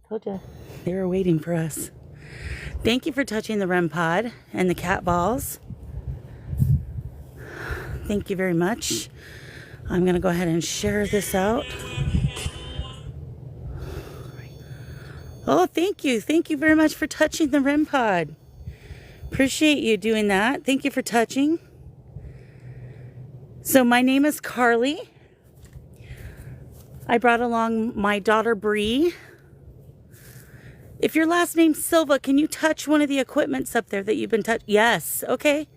Told you. They were waiting for us. Thank you for touching the REM pod and the cat balls. Thank you very much. I'm going to go ahead and share this out. Oh, thank you. Thank you very much for touching the REM pod. Appreciate you doing that. Thank you for touching. So my name is Carly. I brought along my daughter Bree. If your last name's Silva, can you touch one of the equipments up there that you've been touching? Yes. Okay.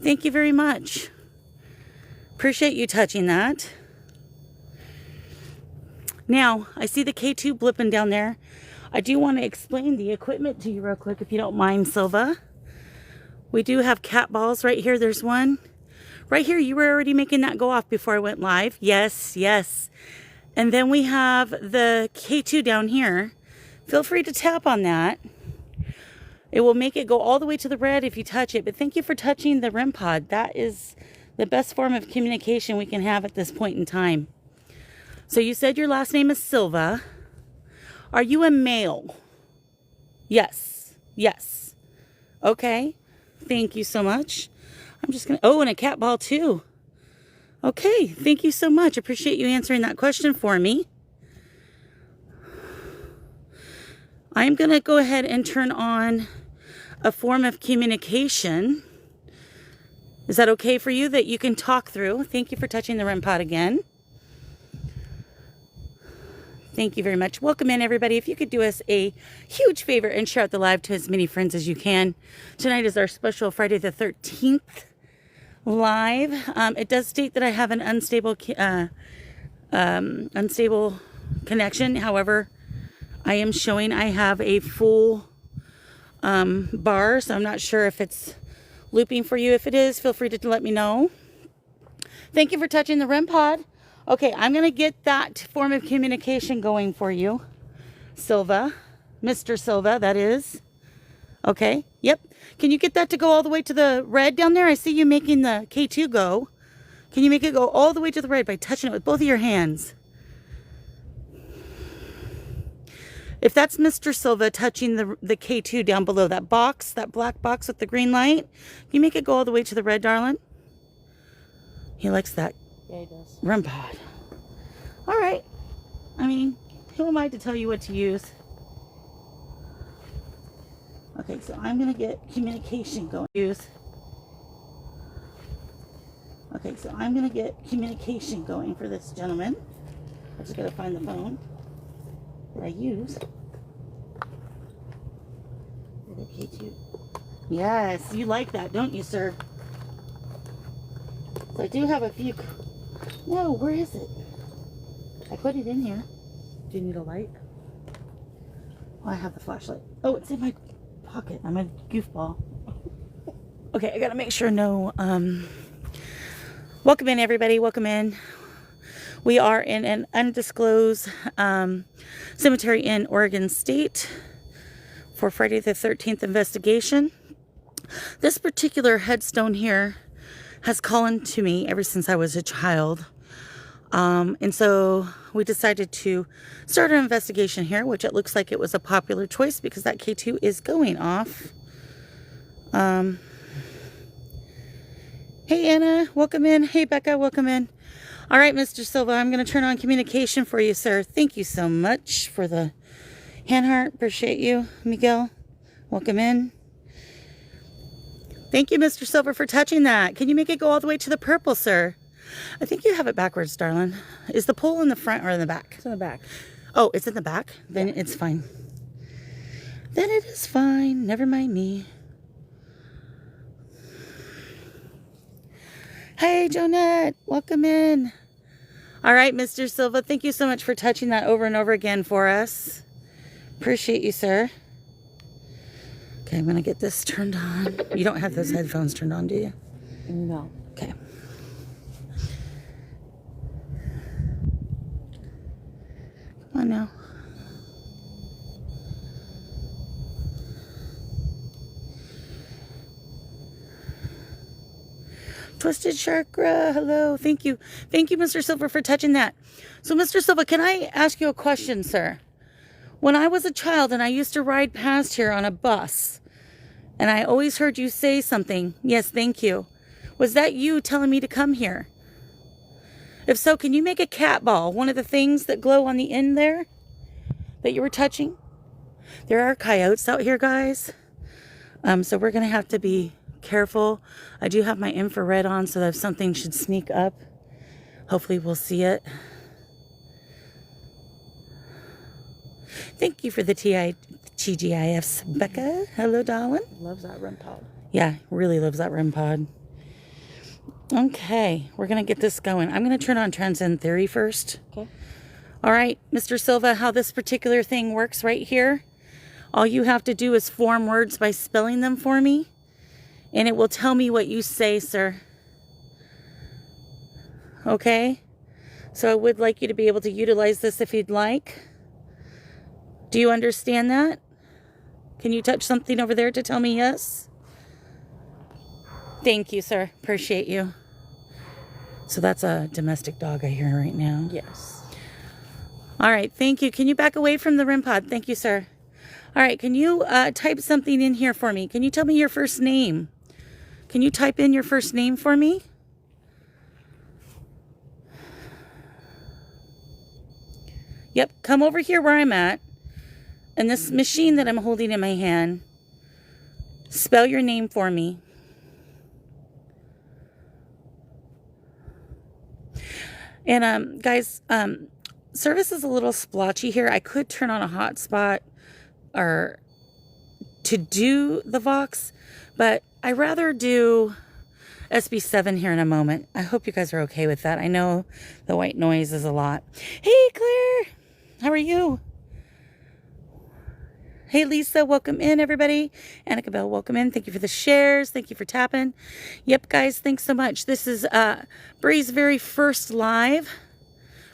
Thank you very much. Appreciate you touching that. Now, I see the K2 blipping down there. I do want to explain the equipment to you real quick, if you don't mind, Silva. We do have cat balls right here. There's one. Right here, you were already making that go off before I went live. Yes, yes. And then we have the K2 down here. Feel free to tap on that. It will make it go all the way to the red if you touch it. But thank you for touching the REM pod. That is the best form of communication we can have at this point in time. So you said your last name is Silva. Are you a male? Yes. Yes. Okay. Thank you so much. I'm just going to... Oh, and a cat ball too. Okay. Thank you so much. Appreciate you answering that question for me. I'm going to go ahead and turn on a form of communication. Is that okay for you that you can talk through? Thank you for touching the REM pod again. Thank you very much. Welcome in, everybody. If you could do us a huge favor and share out the live to as many friends as you can. Tonight is our special Friday the 13th live. It does state that I have an unstable connection. However, I am showing I have a full bar, so I'm not sure if it's looping for you. If it is, feel free to let me know. Thank you for touching the REM pod. Okay, I'm going to get that form of communication going for you. Silva. Mr. Silva, that is. Okay, yep. Can you get that to go all the way to the red down there? I see you making the K2 go. Can you make it go all the way to the red by touching it with both of your hands? If that's Mr. Silva touching the K2 down below, that box, that black box with the green light, can you make it go all the way to the red, darling? He likes that. Yeah, he does. REM pod. All right. I mean, who am I to tell you what to use? Okay, so I'm going to get communication going. Okay, so I'm going to get communication going for this gentleman. I just got to find the phone that I use. K2. Yes, you like that, don't you, sir? So I do have a few... No, where is it? I put it in here. Do you need a light? Oh, I have the flashlight. Oh, it's in my pocket. I'm a goofball. Okay, I gotta make sure no... Welcome in, everybody. Welcome in. We are in an undisclosed cemetery in Oregon State for Friday the 13th investigation. This particular headstone here has called to me ever since I was a child. And so we decided to start an investigation here, which it looks like it was a popular choice because that K2 is going off. Hey, Anna, welcome in. Hey, Becca, welcome in. All right, Mr. Silva, I'm going to turn on communication for you, sir. Thank you so much for the hand heart. Appreciate you. Miguel, welcome in. Thank you, Mr. Silver, for touching that. Can you make it go all the way to the purple, sir? I think you have it backwards, darling. Is the pole in the front or in the back? It's in the back. Oh, it's in the back? Then it's fine. Then it is fine. Never mind me. Hey, Jonette. Welcome in. All right, Mr. Silva. Thank you so much for touching that over and over again for us. Appreciate you, sir. Okay, I'm going to get this turned on. You don't have those headphones turned on, do you? No. Okay. Come on now. Twisted Chakra, hello. Thank you. Thank you, Mr. Silver, for touching that. So, Mr. Silva, can I ask you a question, sir? When I was a child and I used to ride past here on a bus, and I always heard you say something. Yes, thank you. Was that you telling me to come here? If so, can you make a cat ball? One of the things that glow on the end there that you were touching? There are coyotes out here, guys. So we're going to have to be careful. I do have my infrared on, so that if something should sneak up, hopefully we'll see it. Thank you for the TGIFs, Becca. Hello, darling. Loves that REM pod. Yeah, really loves that REM pod. Okay, we're going to get this going. I'm going to turn on Transcend Theory first. Okay. All right, Mr. Silva, how this particular thing works right here. All you have to do is form words by spelling them for me, and it will tell me what you say, sir. Okay? So I would like you to be able to utilize this if you'd like. Do you understand that? Can you touch something over there to tell me yes? Thank you, sir. Appreciate you. So that's a domestic dog I hear right now. Yes. All right, thank you. Can you back away from the REM pod? Thank you, sir. All right, can you type something in here for me? Can you tell me your first name? Can you type in your first name for me? Yep, come over here where I'm at. And this machine that I'm holding in my hand, spell your name for me. And guys, service is a little splotchy here. I could turn on a hotspot or to do the Vox, but I rather do SB7 here in a moment. I hope you guys are okay with that. I know the white noise is a lot. Hey, Claire, how are you? Hey, Lisa, welcome in, everybody. Annika Bell, welcome in. Thank you for the shares. Thank you for tapping. Yep, guys, thanks so much. This is Bree's very first live.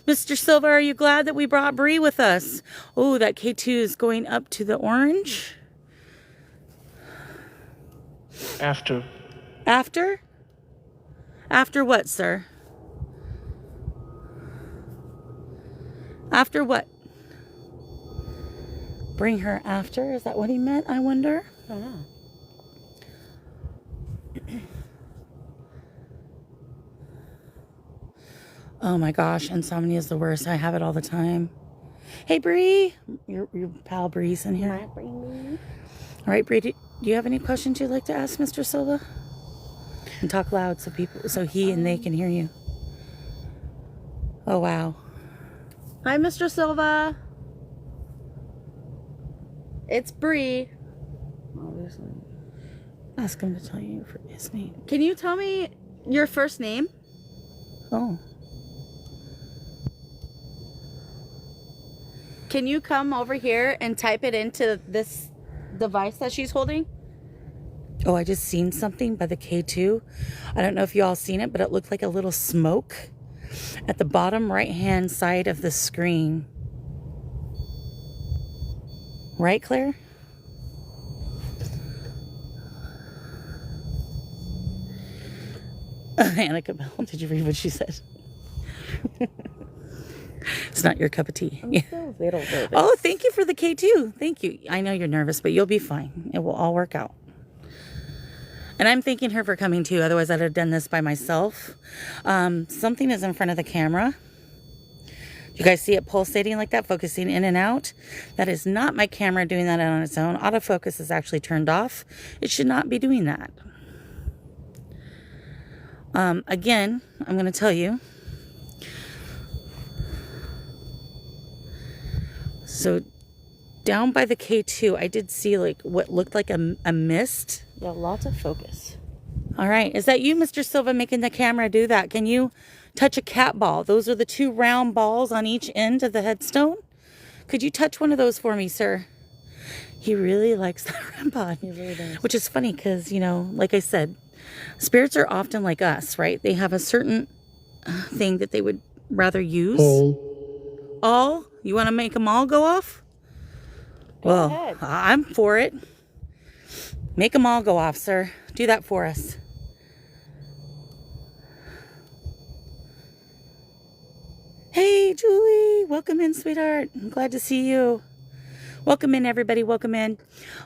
Mr. Silva, are you glad that we brought Bree with us? Oh, that K2 is going up to the orange. After. After? After what, sir? After what? Bring her after? Is that what he meant, I wonder? I don't know. Oh my gosh, insomnia is the worst. I have it all the time. Hey, Bree. Your pal Bree's in here. All right, Bree, do you have any questions you'd like to ask Mr. Silva? And talk loud so he and they can hear you. Oh, wow. Hi, Mr. Silva. It's Bree. Obviously. Ask him to tell you for his name. Can you tell me your first name? Oh. Can you come over here and type it into this device that she's holding? Oh, I just seen something by the K2. I don't know if you all seen it, but it looked like a little smoke at the bottom right-hand side of the screen. Right, Claire? Annika Bell, did you read what she said? It's not your cup of tea. I'm still a little nervous. Oh, thank you for the K2. Thank you. I know you're nervous, but you'll be fine. It will all work out. And I'm thanking her for coming too. Otherwise, I'd have done this by myself. Something is in front of the camera. You guys see it pulsating like that, focusing in and out? That is not my camera doing that on its own. Autofocus is actually turned off. It should not be doing that. Again, I'm going to tell you. So down by the K2, I did see like what looked like a mist. Yeah, lots of focus. All right. Is that you, Mr. Silva, making the camera do that? Can you touch a cat ball? Those are the two round balls on each end of the headstone. Could you touch one of those for me, sir? He really likes that REM pod. He really does. Which is funny because, you know, like I said, spirits are often like us, right? They have a certain thing that they would rather use. All? You want to make them all go off? Go ahead. I'm for it. Make them all go off, sir. Do that for us. Hey, Julie. Welcome in, sweetheart. I'm glad to see you. Welcome in, everybody. Welcome in.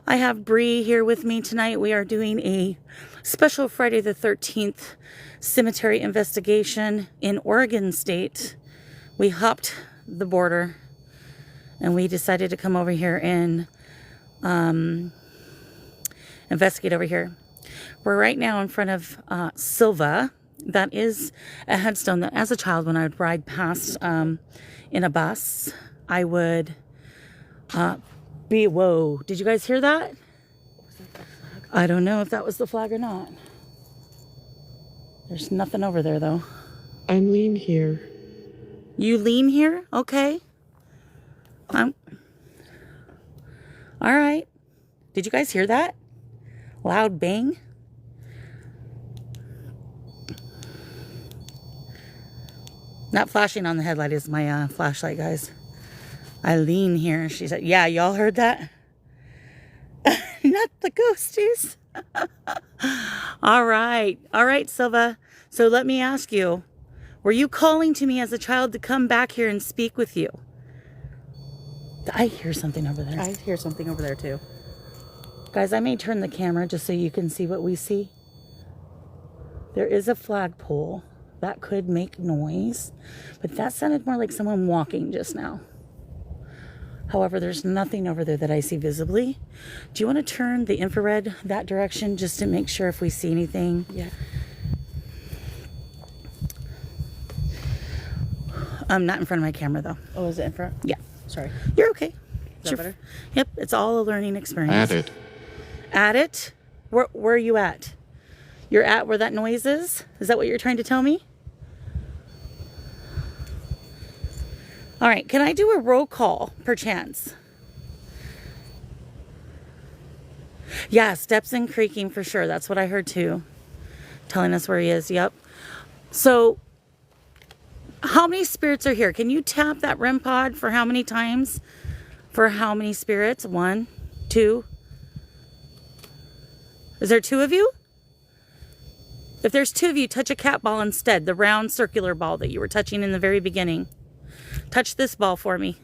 I have Bree here with me tonight. We are doing a special Friday the 13th cemetery investigation in Oregon State. We hopped the border and we decided to come over here and investigate over here. We're right now in front of Silva. That is a headstone that as a child, when I would ride past in a bus, I would whoa, did you guys hear that? I don't know if that was the flag or not. There's nothing over there though. I lean here. You lean here? Okay. All right. Did you guys hear that? Loud bang? Not flashing on the headlight is my flashlight, guys. I lean here. She said, yeah, y'all heard that? Not the ghosties. All right. All right, Silva. So let me ask you, were you calling to me as a child to come back here and speak with you? I hear something over there. I hear something over there too. Guys, I may turn the camera just so you can see what we see. There is a flagpole. That could make noise, but that sounded more like someone walking just now. However, there's nothing over there that I see visibly. Do you want to turn the infrared that direction just to make sure if we see anything? Yeah. Not in front of my camera though. Oh, is it in front? Yeah. Sorry. You're okay. Is that better? Yep, it's all a learning experience. At it. At it? Where are you at? You're at where that noise is? Is that what you're trying to tell me? All right, can I do a roll call, perchance? Yeah, steps and creaking for sure. That's what I heard too. Telling us where he is. Yep. So, how many spirits are here? Can you tap that REM pod for how many times? For how many spirits? 1, 2. Is there 2 of you? If there's 2 of you, touch a cat ball instead. The round circular ball that you were touching in the very beginning. Touch this ball for me.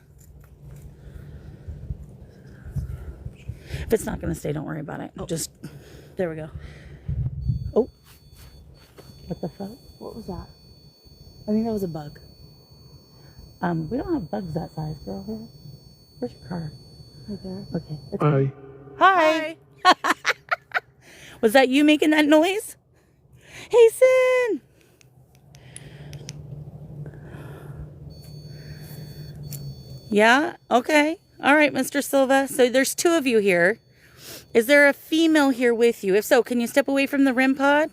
If it's not going to stay, don't worry about it. Oh. Just, There we go. oh. What the fuck? What was that? I think that was a bug. We don't have bugs that size, girl. Here. Where's your car? Right there. Okay. Hi. Hi. Was that you making that noise? Hasten. Yeah? Okay. All right, Mr. Silva. So there's 2 of you here. Is there a female here with you? If so, can you step away from the REM pod?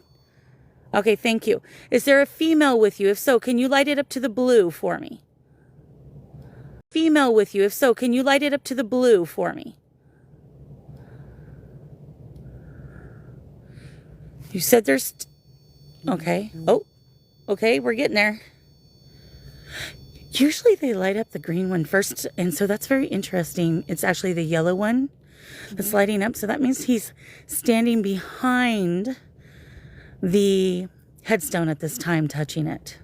Okay, thank you. Is there a female with you? If so, can you light it up to the blue for me? Female with you? If so, can you light it up to the blue for me? You said there's... Okay. Oh, okay, we're getting there. Usually they light up the green one first, and so that's very interesting. It's actually the yellow one that's lighting up, so that means he's standing behind the headstone at this time, touching it.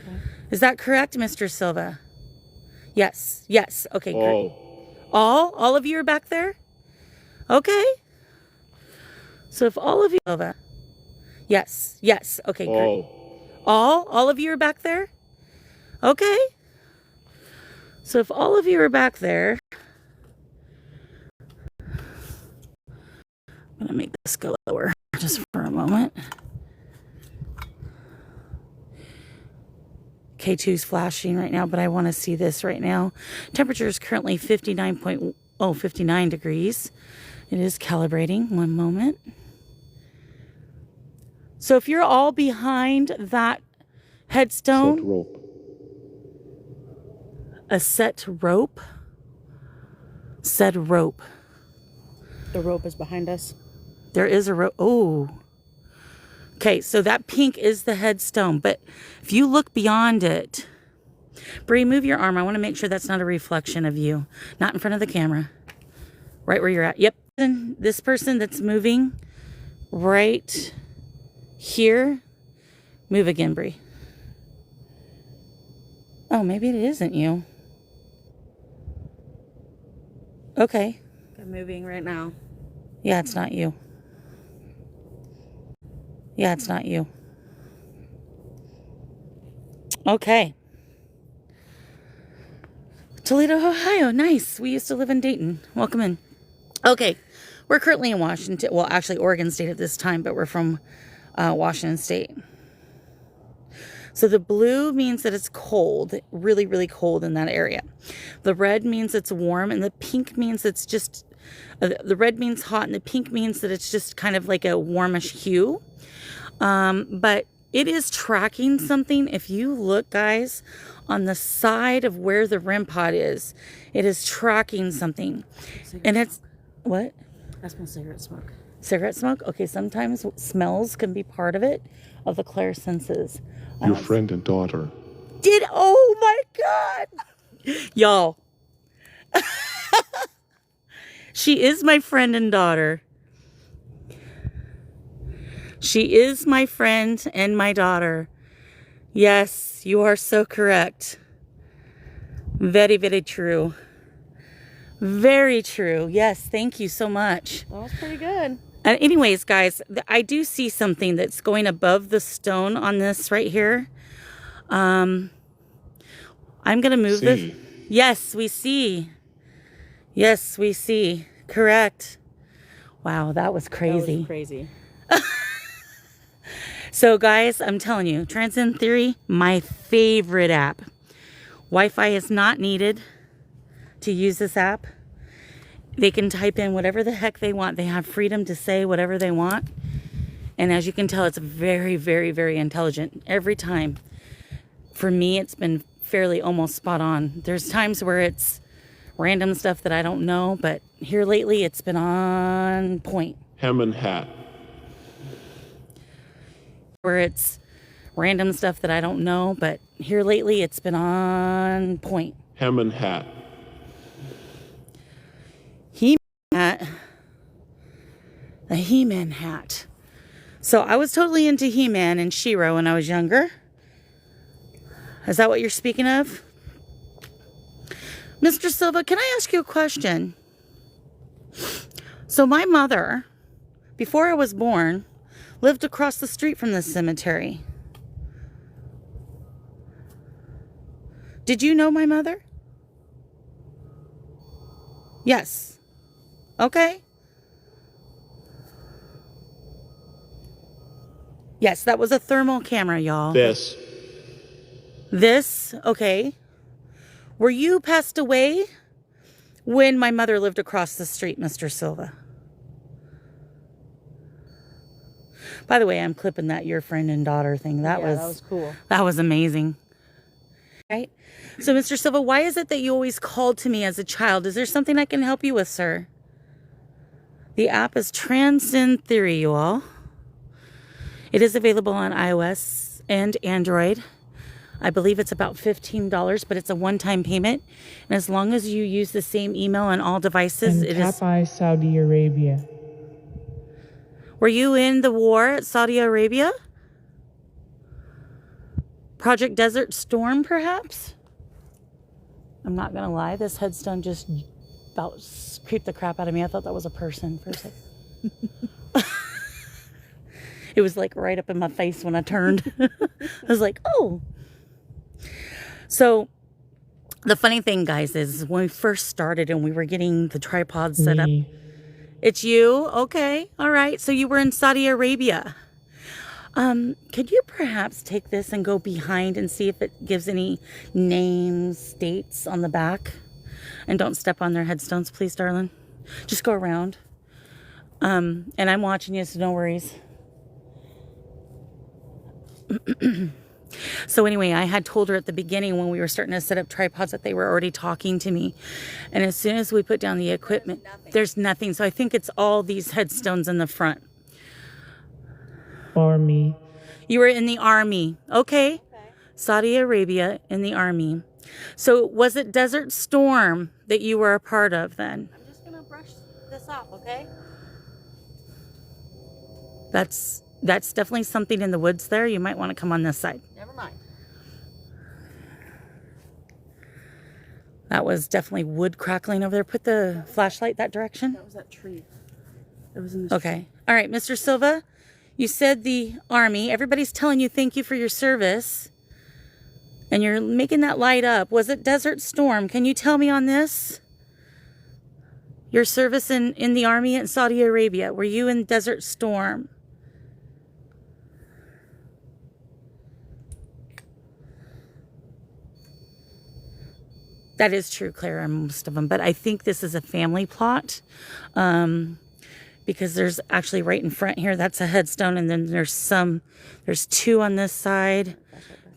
Okay. Is that correct, Mr. Silva? Yes, yes. Okay, great. All of you are back there? Okay. So if all of you, Silva. Yes, yes. Okay, great. All of you are back there? Okay. So if all of you are back there, I'm going to make this go lower just for a moment. K2's flashing right now, but I want to see this right now. Temperature is currently 59 degrees. It is calibrating. One moment. So if you're all behind that headstone, Set rope. a set rope, said rope. The rope is behind us. There is a rope. Oh. Okay, so that pink is the headstone, but if you look beyond it, Bree, move your arm. I want to make sure that's not a reflection of you. Not in front of the camera. Right where you're at. Yep. And this person that's moving right here. Move again, Bree. Oh, maybe it isn't you. Okay. I'm moving right now. Yeah, it's not you. Yeah, it's not you. Okay. Toledo, Ohio. Nice. We used to live in Dayton. Welcome in. Okay. We're currently in Washington. Well, actually, Oregon State at this time, but we're from Washington State. So the blue means that it's cold, really, really cold in that area. The red means it's warm, and the pink means it's just, the red means hot, and the pink means that it's just kind of like a warmish hue. But it is tracking something. If you look, guys, on the side of where the REM pod is, it is tracking something. And it's, what? I smell cigarette smoke. Cigarette smoke? Okay, sometimes smells can be part of it, of the clairsenses. Your friend and daughter. Oh my God. Y'all. She is my friend and daughter. She is my friend and my daughter. Yes, you are so correct. Very, very true. Very true. Yes, thank you so much. That was pretty good. And anyways, guys, I do see something that's going above the stone on this right here. I'm going to move this. Yes, we see. Yes, we see. Correct. Wow, that was crazy. That was crazy. So, guys, I'm telling you, Transcend Theory, my favorite app. Wi-Fi is not needed to use this app. They can type in whatever the heck they want. They have freedom to say whatever they want. And as you can tell, it's very, very, very intelligent. Every time. For me, it's been fairly almost spot on. There's times where it's random stuff that I don't know, but here lately, it's been on point. Hem and hat. Where it's random stuff that I don't know, but here lately, it's been on point. Hem and hat. Hat. The He-Man hat. So I was totally into He-Man and She-Ra when I was younger. Is that what you're speaking of? Mr. Silva, can I ask you a question? So my mother, before I was born, lived across the street from this cemetery. Did you know my mother? Yes. Okay. Yes, that was a thermal camera, y'all. This. Okay. Were you passed away when my mother lived across the street, Mr. Silva? By the way, I'm clipping that your friend and daughter thing. That was cool. That was amazing. Right? So, Mr. Silva, why is it that you always called to me as a child? Is there something I can help you with, sir? The app is Transcend Theory, you all. It is available on iOS and Android. I believe it's about $15, but it's a one-time payment. And as long as you use the same email on all devices, it is... Tapai, Saudi Arabia. Were you in the war at Saudi Arabia? Project Desert Storm, perhaps? I'm not going to lie. This headstone just about creeped the crap out of me. I thought that was a person for a second. It was like right up in my face when I turned. I was like, oh. So the funny thing, guys, is when we first started and we were getting the tripod set up. It's you? Okay. All right. So you were in Saudi Arabia. Could you perhaps take this and go behind and see if it gives any names, dates on the back? And don't step on their headstones, please, darling. Just go around. And I'm watching you, so no worries. So anyway, I had told her at the beginning when we were starting to set up tripods that they were already talking to me. And as soon as we put down the equipment, there's nothing. So I think it's all these headstones in the front. Army. You were in the army. Okay. Saudi Arabia in the army. So was it Desert Storm that you were a part of then? I'm just going to brush this off, okay? That's definitely something in the woods there. You might want to come on this side. Never mind. That was definitely wood crackling over there. Put the flashlight that direction. That was that tree. It was in this Okay. All right, Mr. Silva, you said the Army. Everybody's telling you thank you for your service. And you're making that light up. Was it Desert Storm? Can you tell me on this? Your service in the Army in Saudi Arabia. Were you in Desert Storm? That is true, Clara, most of them. But I think this is a family plot. Because there's actually right in front here, that's a headstone. And then there's two on this side,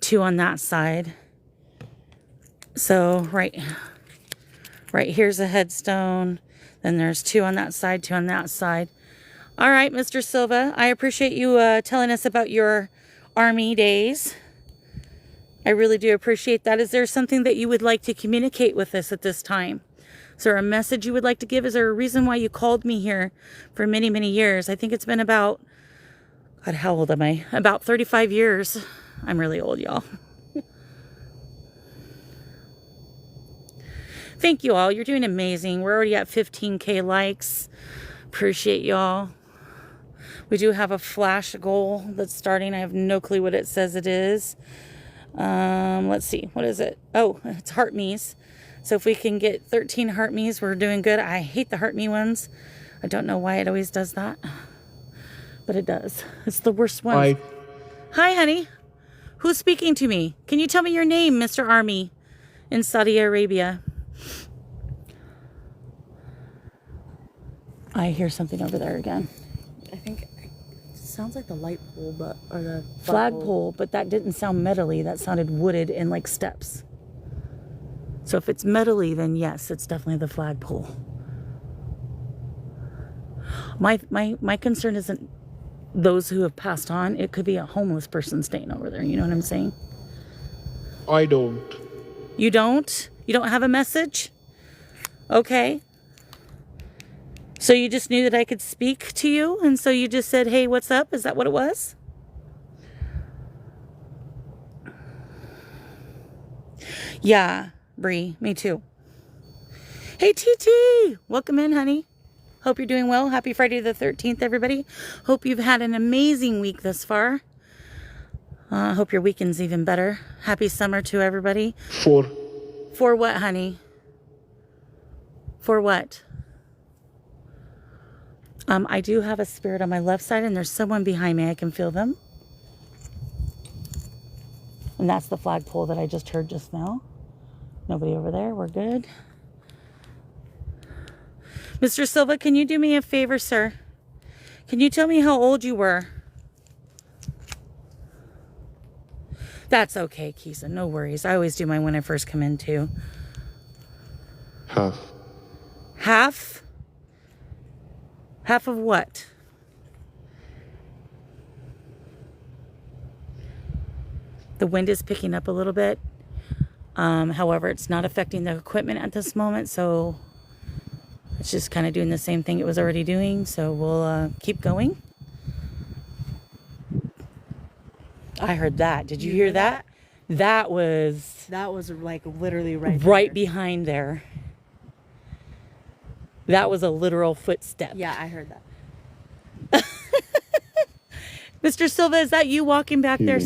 two on that side. So right here's a headstone. Then there's two on that side, two on that side. All right, Mr. Silva, I appreciate you telling us about your Army days. I really do appreciate that. Is there something that you would like to communicate with us at this time? Is there a message you would like to give? Is there a reason why you called me here for many, many years? I think it's been about, God, how old am I? About 35 years. I'm really old, y'all. Thank you all. You're doing amazing. We're already at 15K likes. Appreciate y'all. We do have a flash goal that's starting. I have no clue what it says it is. Let's see. What is it? Oh, it's heart me's. So if we can get 13 heart me's, we're doing good. I hate the heart me ones. I don't know why it always does that, but it does. It's the worst one. Hi, honey. Who's speaking to me? Can you tell me your name, Mr. Army in Saudi Arabia? I hear something over there again. I think it sounds like the light pole, or the Flagpole, but that didn't sound metally. That sounded wooded and like steps. So if it's metally, then yes, it's definitely the flagpole. My concern isn't those who have passed on. It could be a homeless person staying over there. You know what I'm saying? I don't. You don't? You don't have a message? Okay. So you just knew that I could speak to you, and so you just said, hey, what's up? Is that what it was? Yeah, Bree, me too. Hey, TT! Welcome in, honey. Hope you're doing well. Happy Friday the 13th, everybody. Hope you've had an amazing week thus far. Hope your weekend's even better. Happy summer to everybody. For what, honey? For what? I do have a spirit on my left side, and there's someone behind me. I can feel them. And that's the flagpole that I just heard just now. Nobody over there. We're good. Mr. Silva, can you do me a favor, sir? Can you tell me how old you were? That's okay, Kisa. No worries. I always do mine when I first come in, too. Half. Half? Half of what? The wind is picking up a little bit. However, it's not affecting the equipment at this moment, so it's just kind of doing the same thing it was already doing. So we'll keep going. I heard that. Did you hear that? That was like literally right there. behind there. That was a literal footstep. Yeah, I heard that. Mr. Silva, is that you walking back there?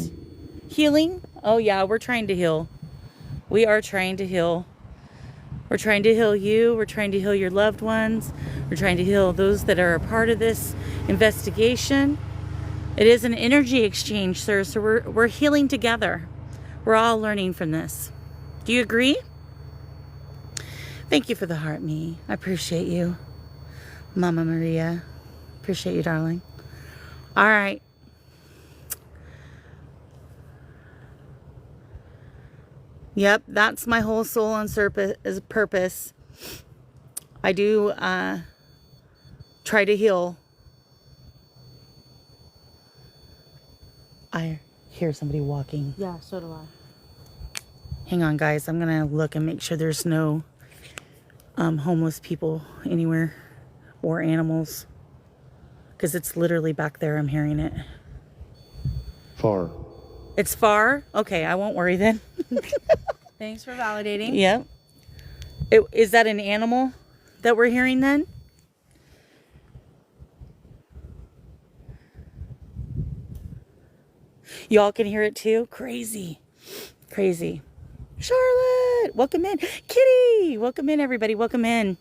Healing? Oh, yeah, we're trying to heal. We are trying to heal. We're trying to heal you. We're trying to heal your loved ones. We're trying to heal those that are a part of this investigation. It is an energy exchange, sir, so we're healing together. We're all learning from this. Do you agree? Thank you for the heart, me. I appreciate you. Mama Maria. Appreciate you, darling. All right. Yep, that's my whole soul on purpose. I do try to heal. I hear somebody walking. Yeah, so do I. Hang on, guys. I'm going to look and make sure there's no homeless people anywhere or animals. Because it's literally back there. I'm hearing it. Far. It's far? Okay, I won't worry then. Thanks for validating. Yep. Is that an animal that we're hearing then? Y'all can hear it too? Crazy. Crazy. Charlotte, welcome in. Kitty, welcome in, everybody. Welcome in.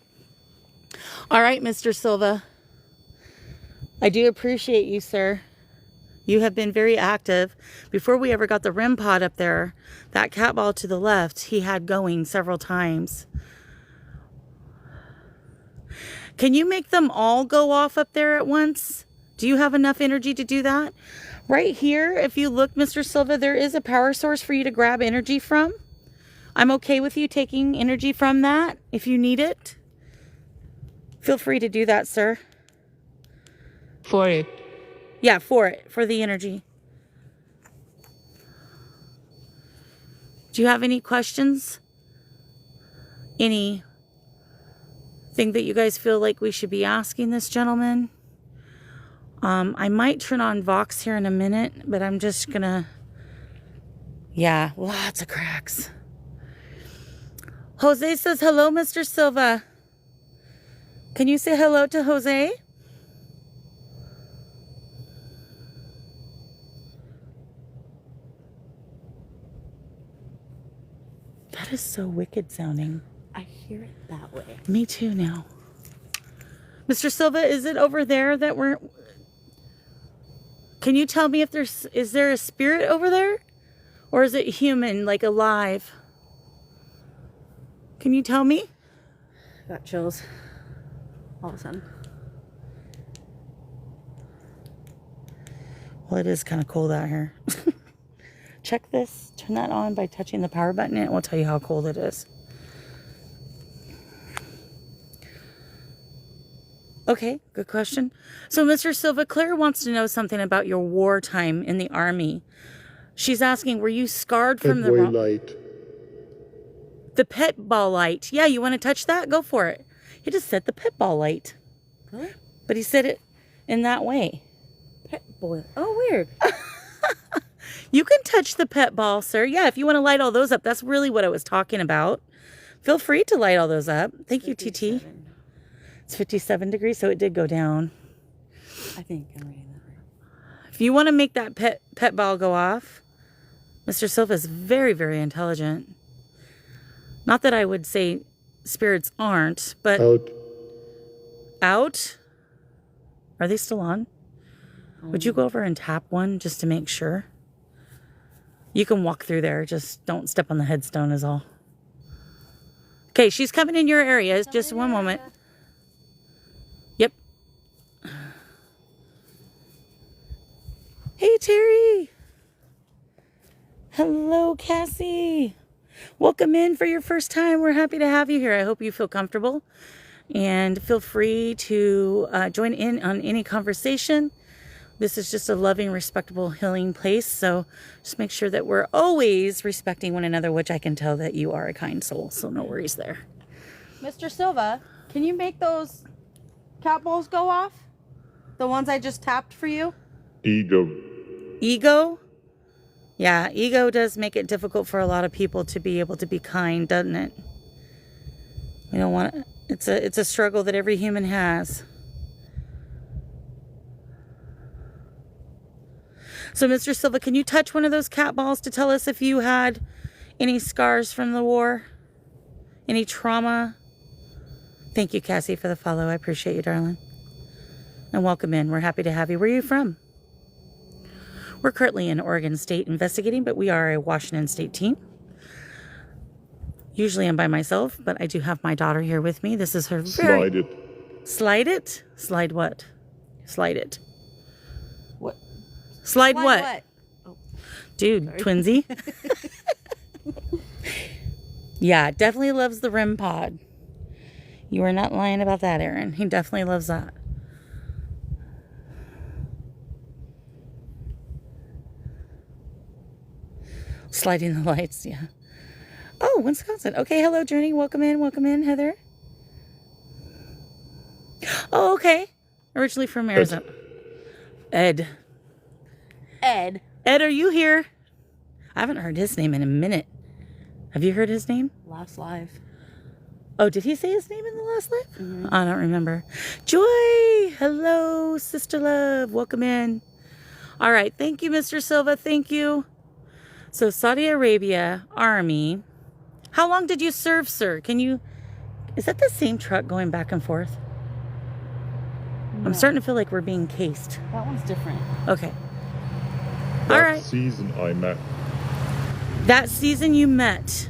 All right, Mr. Silva. I do appreciate you, sir. You have been very active. Before we ever got the REM pod up there, that cat ball to the left, he had going several times. Can you make them all go off up there at once? Do you have enough energy to do that? Right here, if you look, Mr. Silva, there is a power source for you to grab energy from. I'm okay with you taking energy from that if you need it. Feel free to do that, sir. For it. Yeah, for the energy. Do you have any questions? Anything that you guys feel like we should be asking this gentleman? I might turn on Vox here in a minute, but I'm just gonna... Yeah, lots of cracks. Jose says, hello, Mr. Silva. Can you say hello to Jose? That is so wicked sounding. I hear it that way. Me too now. Mr. Silva, is it over there that we're... Can you tell me if is there a spirit over there? Or is it human, like alive? Can you tell me? Got chills all of a sudden. Well, it is kind of cold out here. Check this. Turn that on by touching the power button and it will tell you how cold it is. Okay, good question. So, Mr. Silva, Claire wants to know something about your wartime in the Army. She's asking, were you scarred from Pet the... boy light. The pet ball light. Yeah, you want to touch that? Go for it. He just said the pet ball light. Really? But he said it in that way. Pet boy. Oh, weird. You can touch the pet ball, sir. Yeah, if you want to light all those up. That's really what I was talking about. Feel free to light all those up. Thank you, TT. It's 57 degrees, so it did go down. I think I'm reading that right. If you want to make that pet ball go off, Mr. Silva is very, very intelligent. Not that I would say spirits aren't, but... Out. Out? Are they still on? Would you go over and tap one just to make sure? You can walk through there. Just don't step on the headstone is all. Okay, she's coming in your area. Just one moment. Yep. Hey, Terry. Hello, Cassie. Welcome in for your first time. We're happy to have you here. I hope you feel comfortable. And feel free to join in on any conversation. This is just a loving, respectable, healing place. So just make sure that we're always respecting one another, which I can tell that you are a kind soul. So no worries there. Mr. Silva, can you make those cat balls go off? The ones I just tapped for you? Ego. Ego? Yeah, ego does make it difficult for a lot of people to be able to be kind, doesn't it? We don't want to, it's a struggle that every human has. So, Mr. Silva, can you touch one of those cat balls to tell us if you had any scars from the war? Any trauma? Thank you, Cassie, for the follow. I appreciate you, darling. And welcome in. We're happy to have you. Where are you from? We're currently in Oregon State investigating, but we are a Washington State team. Usually I'm by myself, but I do have my daughter here with me. This is her very... Slide it. Slide it? Slide what? Slide it. What? Slide what? Oh, dude, sorry. Twinsy. Yeah, definitely loves the REM pod. You are not lying about that, Aaron. He definitely loves that. Sliding the lights, yeah. Oh, Wisconsin. Okay, hello, Journey. Welcome in, Heather. Oh, okay. Originally from Arizona. Ed. Ed. Ed, are you here? I haven't heard his name in a minute. Have you heard his name? Last live. Oh, did he say his name in the last live? Mm-hmm. I don't remember. Joy! Hello, sister love. Welcome in. All right. Thank you, Mr. Silva. Thank you. So, Saudi Arabia Army. How long did you serve, sir? Is that the same truck going back and forth? No, I'm starting to feel like we're being cased. that one's different. Okay. That All right. season I met. That season you met.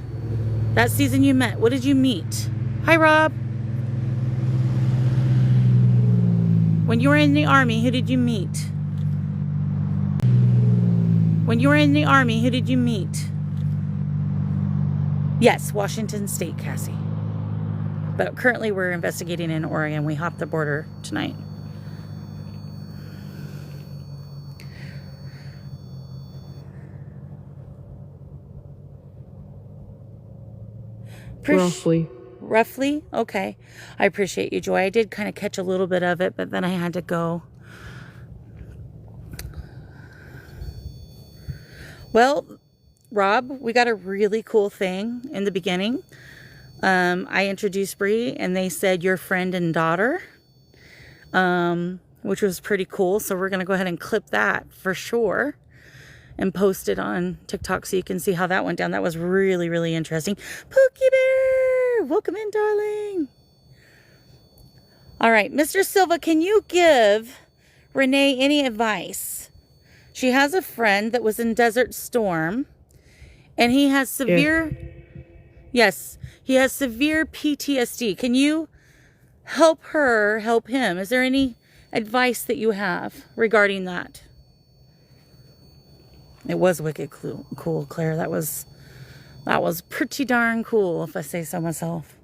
That season you met. What did you meet? Hi, Rob. When you were in the Army, who did you meet? When you were in the Army, who did you meet? Yes, Washington State, Cassie. But currently we're investigating in Oregon. We hopped the border tonight. Roughly? Okay. I appreciate you, Joy. I did kind of catch a little bit of it, but then I had to go. Well, Rob, we got a really cool thing in the beginning. I introduced Bree, and they said your friend and daughter, which was pretty cool. So we're going to go ahead and clip that for sure and post it on TikTok so you can see how that went down. That was really, really interesting. Pookie Bear, welcome in, darling. All right, Mr. Silva, can you give Renee any advice? She has a friend that was in Desert Storm, and he has severe... Yes, he has severe PTSD. Can you help her help him? Is there any advice that you have regarding that? It was wicked cool, Claire. That was pretty darn cool, if I say so myself.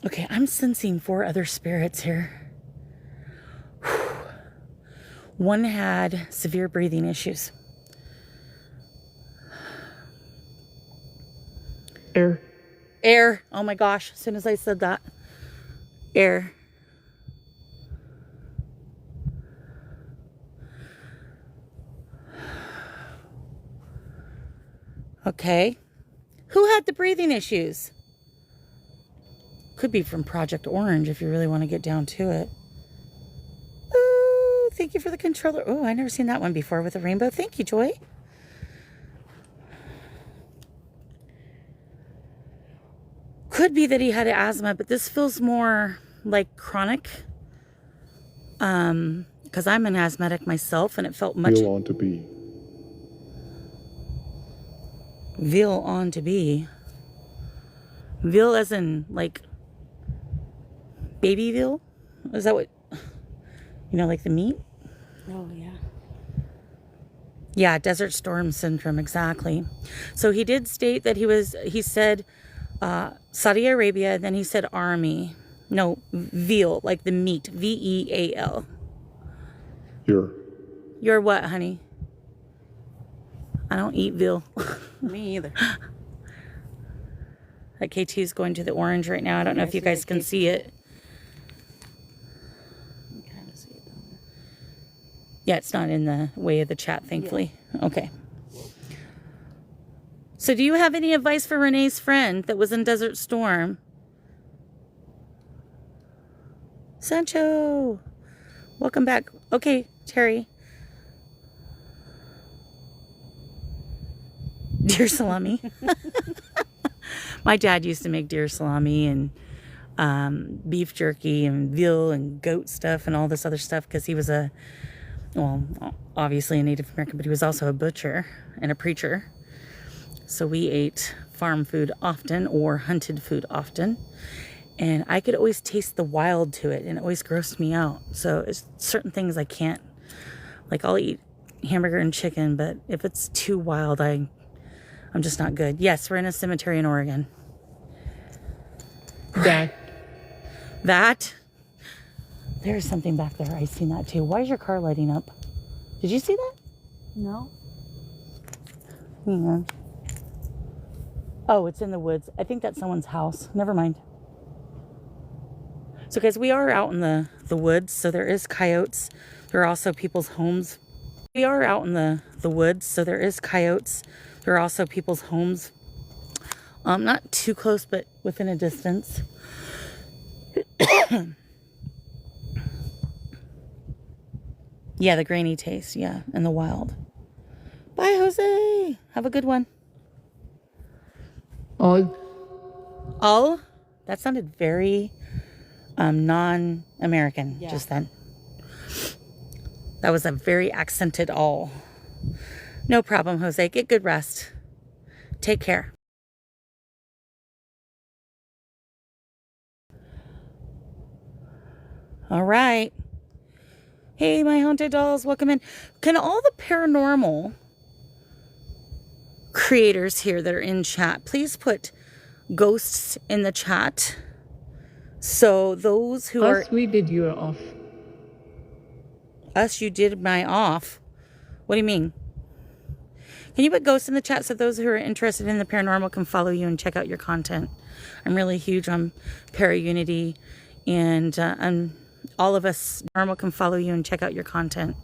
Okay, I'm sensing 4 other spirits here. One had severe breathing issues. Air. Oh my gosh, as soon as I said that. Air. Okay. Who had the breathing issues? Could be from Project Orange if you really want to get down to it. Oh, thank you for the controller. Oh, I never seen that one before with a rainbow. Thank you, Joy. Could be that he had asthma, but this feels more like chronic. Because I'm an asthmatic myself, and it felt much... Feel on to be. Veal on to be. Veal as in, like, baby veal? Is that what... You know, like the meat? Oh, yeah. Yeah, Desert Storm Syndrome, exactly. So he did state that he said Saudi Arabia, then he said Army. No, veal, like the meat. V-E-A-L. You're what, honey? I don't eat veal. Me either. That KT is going to the orange right now. I don't know if you guys can see it. You kind of see it down there. Yeah, it's not in the way of the chat, thankfully. Yeah. Okay. So do you have any advice for Renee's friend that was in Desert Storm? Sancho! Welcome back. Okay, Terry. Deer salami. My dad used to make deer salami and beef jerky and veal and goat stuff and all this other stuff because he was obviously a Native American, but he was also a butcher and a preacher. So we ate farm food often or hunted food often. And I could always taste the wild to it, and it always grossed me out. So it's certain things I can't. Like, I'll eat hamburger and chicken, but if it's too wild, I'm just not good. Yes, we're in a cemetery in Oregon. That? There's something back there. I seen that too. Why is your car lighting up? Did you see that? No. Yeah. Oh, it's in the woods. I think that's someone's house. Never mind. So guys, we are out in the woods, so there is coyotes. There are also people's homes. We are out in the woods, so there is coyotes. There are also people's homes. Not too close, but within a distance. Yeah, the grainy taste. Yeah, and the wild. Bye, Jose. Have a good one. All. All? That sounded very non-American just then. That was a very accented all. No problem, Jose. Get good rest. Take care. All right. Hey, my haunted dolls, welcome in. Can all the paranormal creators here that are in chat please put ghosts in the chat? So those who are... Us, we did your off. Us, you did my off. What do you mean? Can you put ghosts in the chat so those who are interested in the paranormal can follow you and check out your content? I'm really huge on Paraunity, and all of us normal can follow you and check out your content.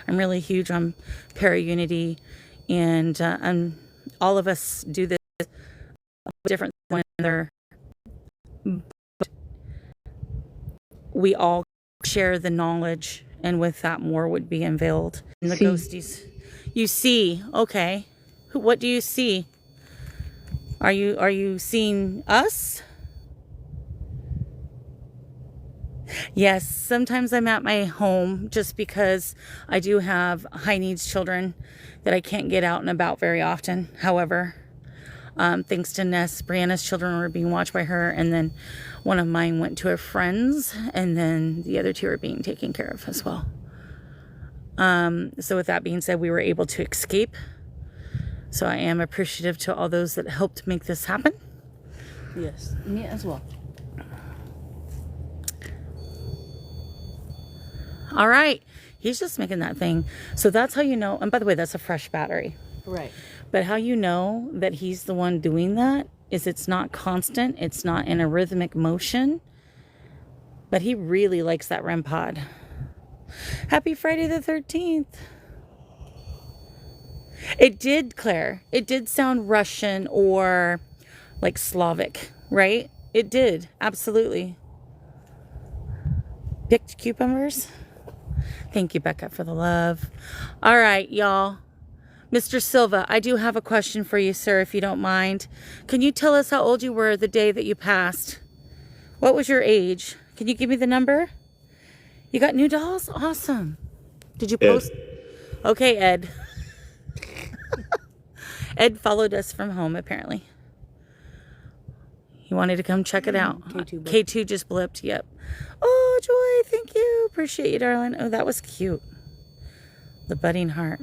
I'm really huge on Paraunity, and all of us do this different than one another. We all share the knowledge, and with that, more would be unveiled. And the ghosties, you see, okay. What do you see? Are you seeing us? Yes, sometimes I'm at my home just because I do have high needs children that I can't get out and about very often. However, thanks to Ness, Brianna's children were being watched by her, and then one of mine went to a friend's, and then the other two are being taken care of as well. So with that being said, we were able to escape. So I am appreciative to all those that helped make this happen. Yes, me as well. All right. He's just making that thing. So that's how you know. And by the way, that's a fresh battery. Right. But how you know that he's the one doing that is it's not constant. It's not in a rhythmic motion. But he really likes that REM pod. Happy Friday the 13th. It did, Claire. It did sound Russian or like Slavic, right? It did. Absolutely. Picked cucumbers. Thank you, Becca, for the love. All right, y'all. Mr. Silva, I do have a question for you, sir, if you don't mind. Can you tell us how old you were the day that you passed? What was your age? Can you give me the number? You got new dolls? Awesome. Did you post? Okay, Ed. Ed followed us from home, apparently. He wanted to come check it out. K2 just blipped, yep. Oh, Joy, thank you. Appreciate you, darling. Oh, that was cute. The budding heart.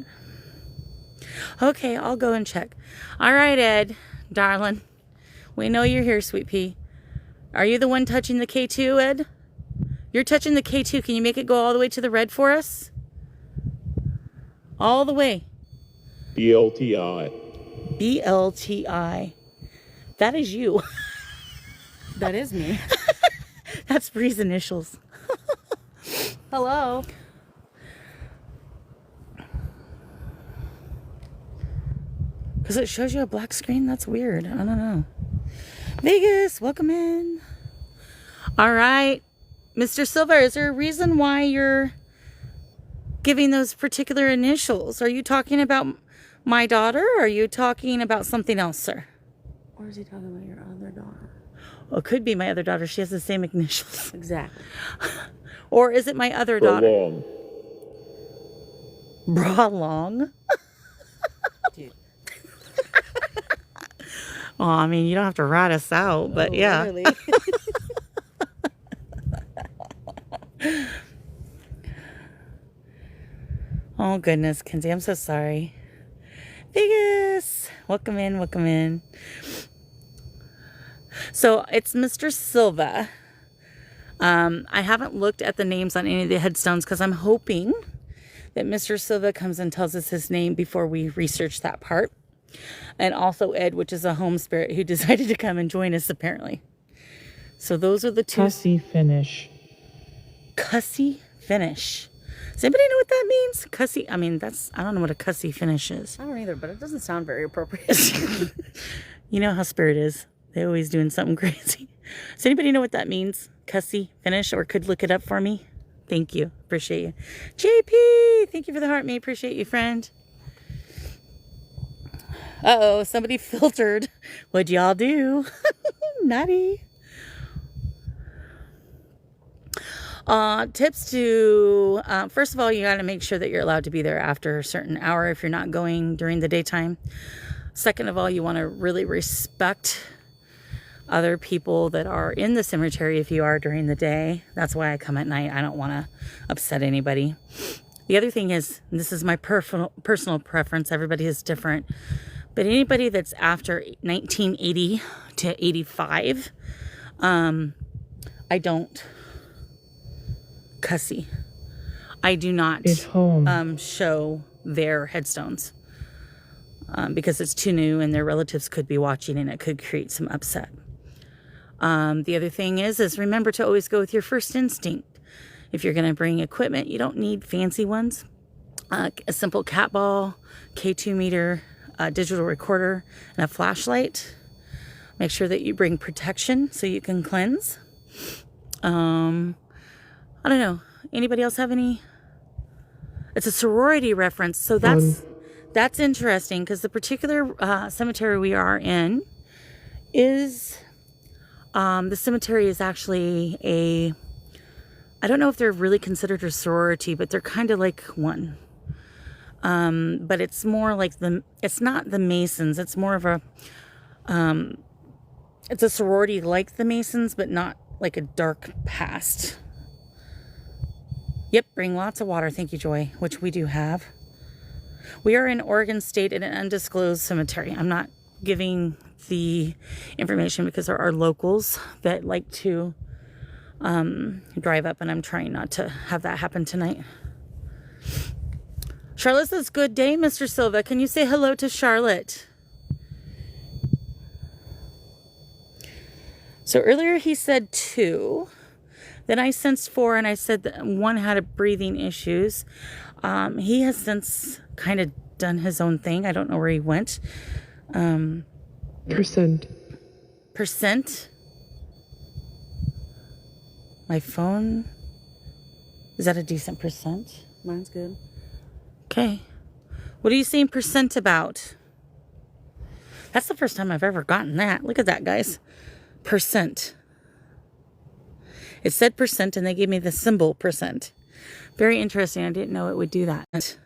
Okay, I'll go and check. All right, Ed, darling. We know you're here, sweet pea. Are you the one touching the K2, Ed? You're touching the K2. Can you make it go all the way to the red for us? All the way. BLTI. BLTI. That is you. That is me. That's Bree's initials. Hello. Because it shows you a black screen? That's weird. I don't know. Vegas, welcome in. All right. Mr. Silva, is there a reason why you're giving those particular initials? Are you talking about my daughter, or are you talking about something else, sir? Or is he talking about your other daughter? Well, it could be my other daughter. She has the same initials. Exactly. Or is it my other daughter? Prolong. Bra long? Dude. Well, I mean, you don't have to rat us out, but yeah. Really? Oh, goodness, Kenzie, I'm so sorry. Vegas, welcome in, welcome in. So it's Mr. Silva. I haven't looked at the names on any of the headstones because I'm hoping that Mr. Silva comes and tells us his name before we research that part. And also Ed, which is a home spirit who decided to come and join us apparently. So those are the two. Cussy finish. Cussy finish. Does anybody know what that means? Cussy, I mean, I don't know what a cussy finish is. I don't either, but it doesn't sound very appropriate. You know how spirit is. They always doing something crazy. Does anybody know what that means? Cussy, finish, or could look it up for me? Thank you. Appreciate you. JP, thank you for the heart, me. Appreciate you, friend. Uh-oh, somebody filtered. What'd y'all do? Naughty. Tips to, first of all, you got to make sure that you're allowed to be there after a certain hour if you're not going during the daytime. Second of all, you want to really respect other people that are in the cemetery if you are during the day. That's why I come at night. I don't want to upset anybody. The other thing is, and this is my personal preference, everybody is different, but anybody that's after 1980 to 85, I don't cussy. I do not show their headstones because it's too new and their relatives could be watching and it could create some upset. The other thing is remember to always go with your first instinct. If you're going to bring equipment, you don't need fancy ones. A simple cat ball, K2 meter, a digital recorder, and a flashlight. Make sure that you bring protection so you can cleanse. I don't know. Anybody else have any? It's a sorority reference, so that's interesting because the particular cemetery we are in is the cemetery is actually I don't know if they're really considered a sorority, but they're kind of like one. But it's more like it's not the Masons. It's more of a, it's a sorority like the Masons, but not like a dark past. Yep, bring lots of water. Thank you, Joy, which we do have. We are in Oregon State in an undisclosed cemetery. I'm not giving the information because there are locals that like to drive up, and I'm trying not to have that happen tonight. Charlotte says, good day, Mr. Silva. Can you say hello to Charlotte? So earlier he said 2. Then I sensed 4, and I said that 1 had breathing issues. He has since kind of done his own thing. I don't know where he went. Percent. My phone. Is that a decent percent? Mine's good. Okay. What are you saying percent about? That's the first time I've ever gotten that. Look at that, guys. Percent. It said percent, and they gave me the symbol percent. Very interesting. I didn't know it would do that.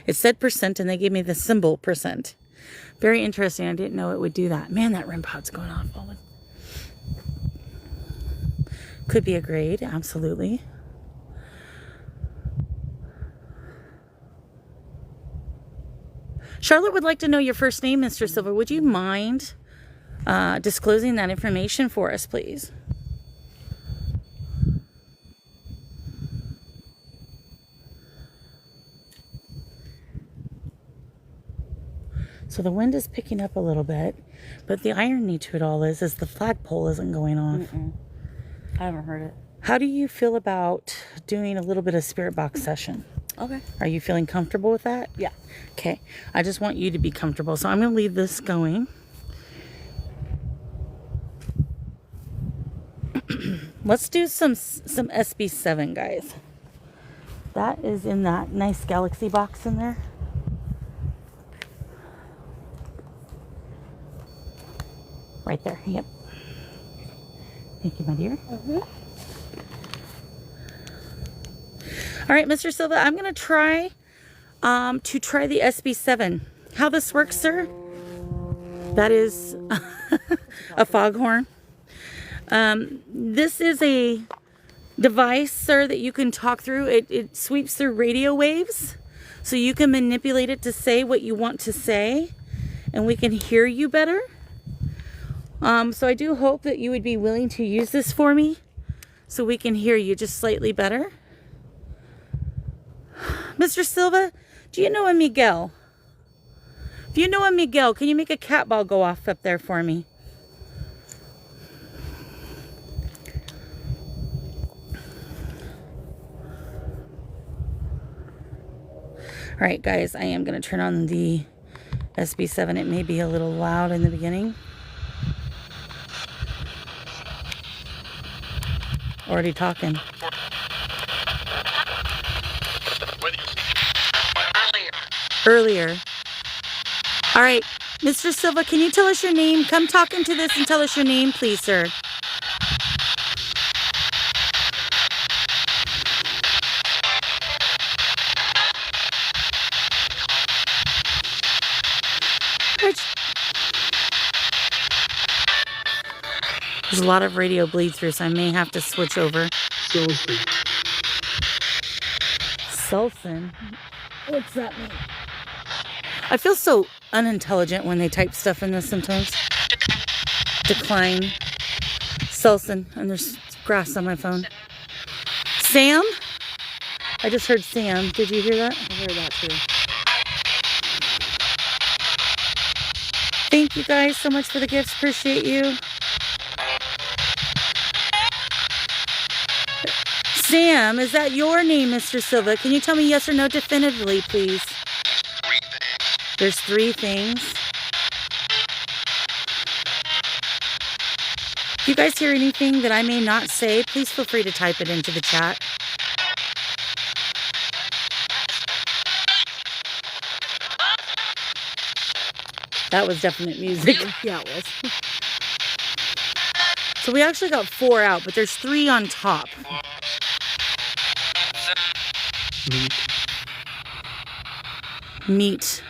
It said percent, and they gave me the symbol percent. Very interesting. I didn't know it would do that. Man, that REM pod's going off. Could be a grade. Absolutely. Charlotte would like to know your first name, Mr. Silver. Would you mind disclosing that information for us, please? So the wind is picking up a little bit, but the irony to it all is the flagpole isn't going off. I haven't heard it. How do you feel about doing a little bit of spirit box session? Okay. Are you feeling comfortable with that? Yeah. Okay. I just want you to be comfortable. So I'm going to leave this going. Let's do some SB7, guys. That is in that nice galaxy box in there. Right there. Yep. Thank you, my dear. All right, Mr. Silva, I'm going to try the SB7. How this works, sir? That is a foghorn. This is a device, sir, that you can talk through. It sweeps through radio waves, so you can manipulate it to say what you want to say, and we can hear you better. So I do hope that you would be willing to use this for me so we can hear you just slightly better. Mr. Silva, do you know a Miguel? If you know a Miguel, can you make a cat ball go off up there for me? All right, guys, I am going to turn on the SB7. It may be a little loud in the beginning. Already talking. Earlier. All right, Mr. Silva, can you tell us your name? Come talk into this and tell us your name, please, sir. There's a lot of radio bleed through, so I may have to switch over. Sulfin? What's that mean? I feel so unintelligent when they type stuff in this sometimes. Decline. Sulfin. And there's grass on my phone. Sam? I just heard Sam. Did you hear that? I heard that too. Thank you guys so much for the gifts. Appreciate you. Sam, is that your name, Mr. Silva? Can you tell me yes or no definitively, please? There's 3 things. If you guys hear anything that I may not say, please feel free to type it into the chat. That was definite music. Yeah, it was. So we actually got 4 out, but there's 3 on top. Meat.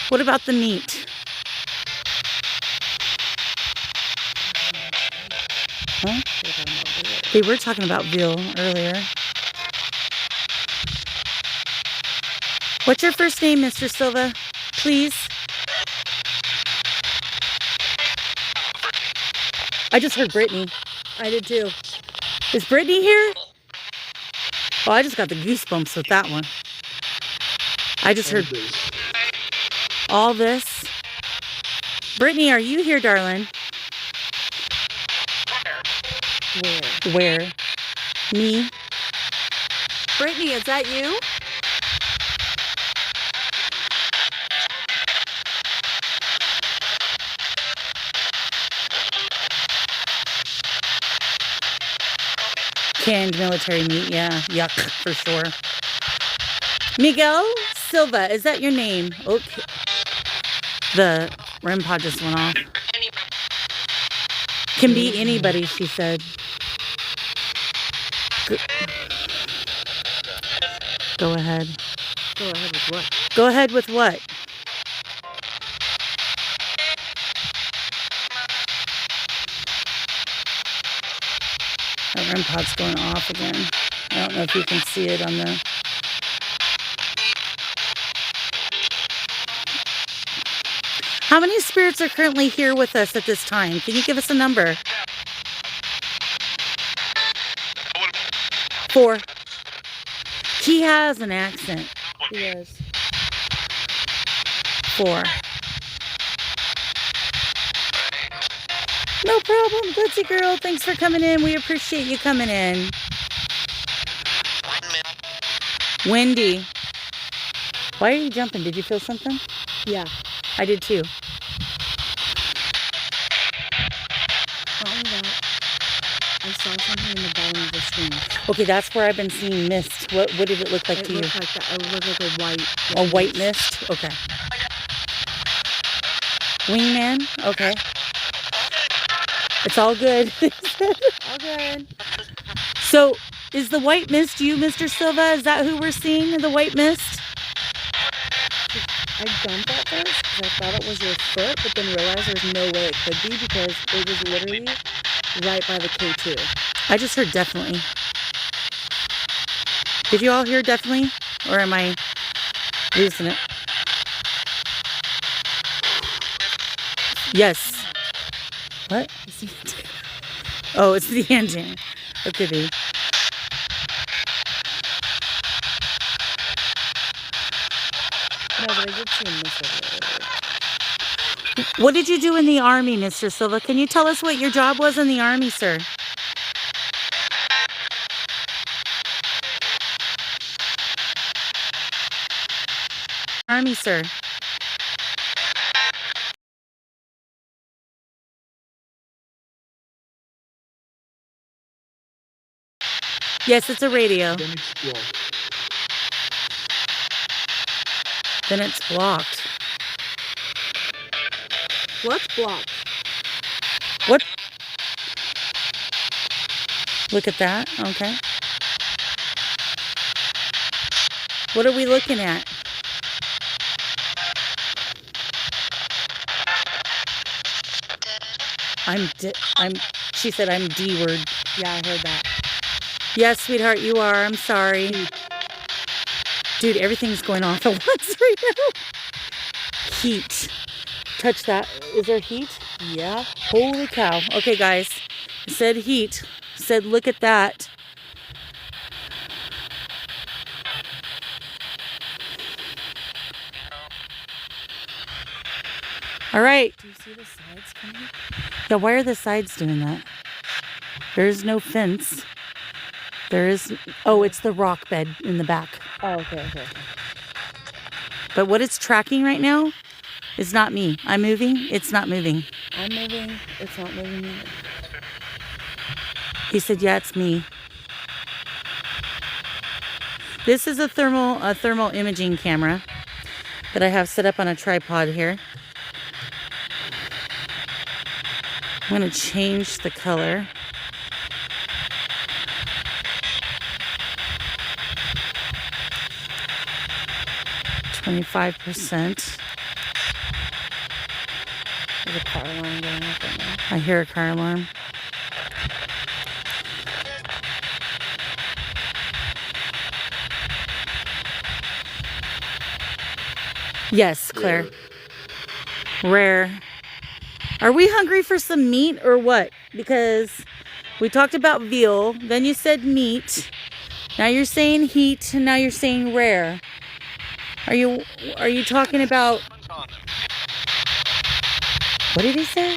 What about the meat? Huh? They were talking about veal earlier. What's your first name, Mr. Silva? Please. I just heard Brittany. I did too. Is Brittany here? Oh, I just got the goosebumps with that one. I just heard all this. Brittany, are you here, darling? Where? Me? Brittany, is that you? Canned military meat, yeah. Yuck, for sure. Miguel Silva, is that your name? Okay. The REM pod just went off. Can be anybody, she said. Go ahead. Go ahead with what? Go ahead with what? That REM pod's going off again. I don't know if you can see it on the... How many spirits are currently here with us at this time? Can you give us a number? 4. He has an accent. He is. 4. No problem, Glitzy girl. Thanks for coming in. We appreciate you coming in. Wendy. Why are you jumping? Did you feel something? Yeah. I did too. Not only that, I saw something in the bottom of the screen. Okay, that's where I've been seeing mist. What did it look like It to you? looked like that. It looked like a white. A white mist? Okay. Wingman? Okay. It's all good. All good. So, is the white mist you, Mr. Silva? Is that who we're seeing, the white mist? I jumped at first because I thought it was your foot, but then realized there's no way it could be because it was literally right by the K2. I just heard definitely. Did you all hear definitely? Or am I losing it? Yes. What? Oh, it's the engine. It could be. No, but I did see a mist over there. What did you do in the Army, Mr. Silva? Can you tell us what your job was in the Army, sir? Army, sir. Yes, it's a radio. Then it's blocked. Then it's blocked. What's blocked? What? Look at that. Okay. What are we looking at? She said I'm D-word. Yeah, I heard that. Yes, sweetheart, you are. I'm sorry. Dude, everything's going off at once right now. Heat. Touch that. Is there heat? Yeah. Holy cow. Okay, guys. It said heat. It said look at that. All right. Do you see the sides coming? Yeah, why are the sides doing that? There is no fence. There is... Oh, it's the rock bed in the back. Oh, okay. But what it's tracking right now is not me. I'm moving. It's not moving. I'm moving. It's not moving either. He said, yeah, it's me. This is a thermal imaging camera that I have set up on a tripod here. I'm going to change the color. %. There's a car alarm going off right now. I hear a car alarm. Yes, Claire. Rare. Are we hungry for some meat or what? Because we talked about veal, then you said meat. Now you're saying heat, and now you're saying rare. Are you talking about... What did he say?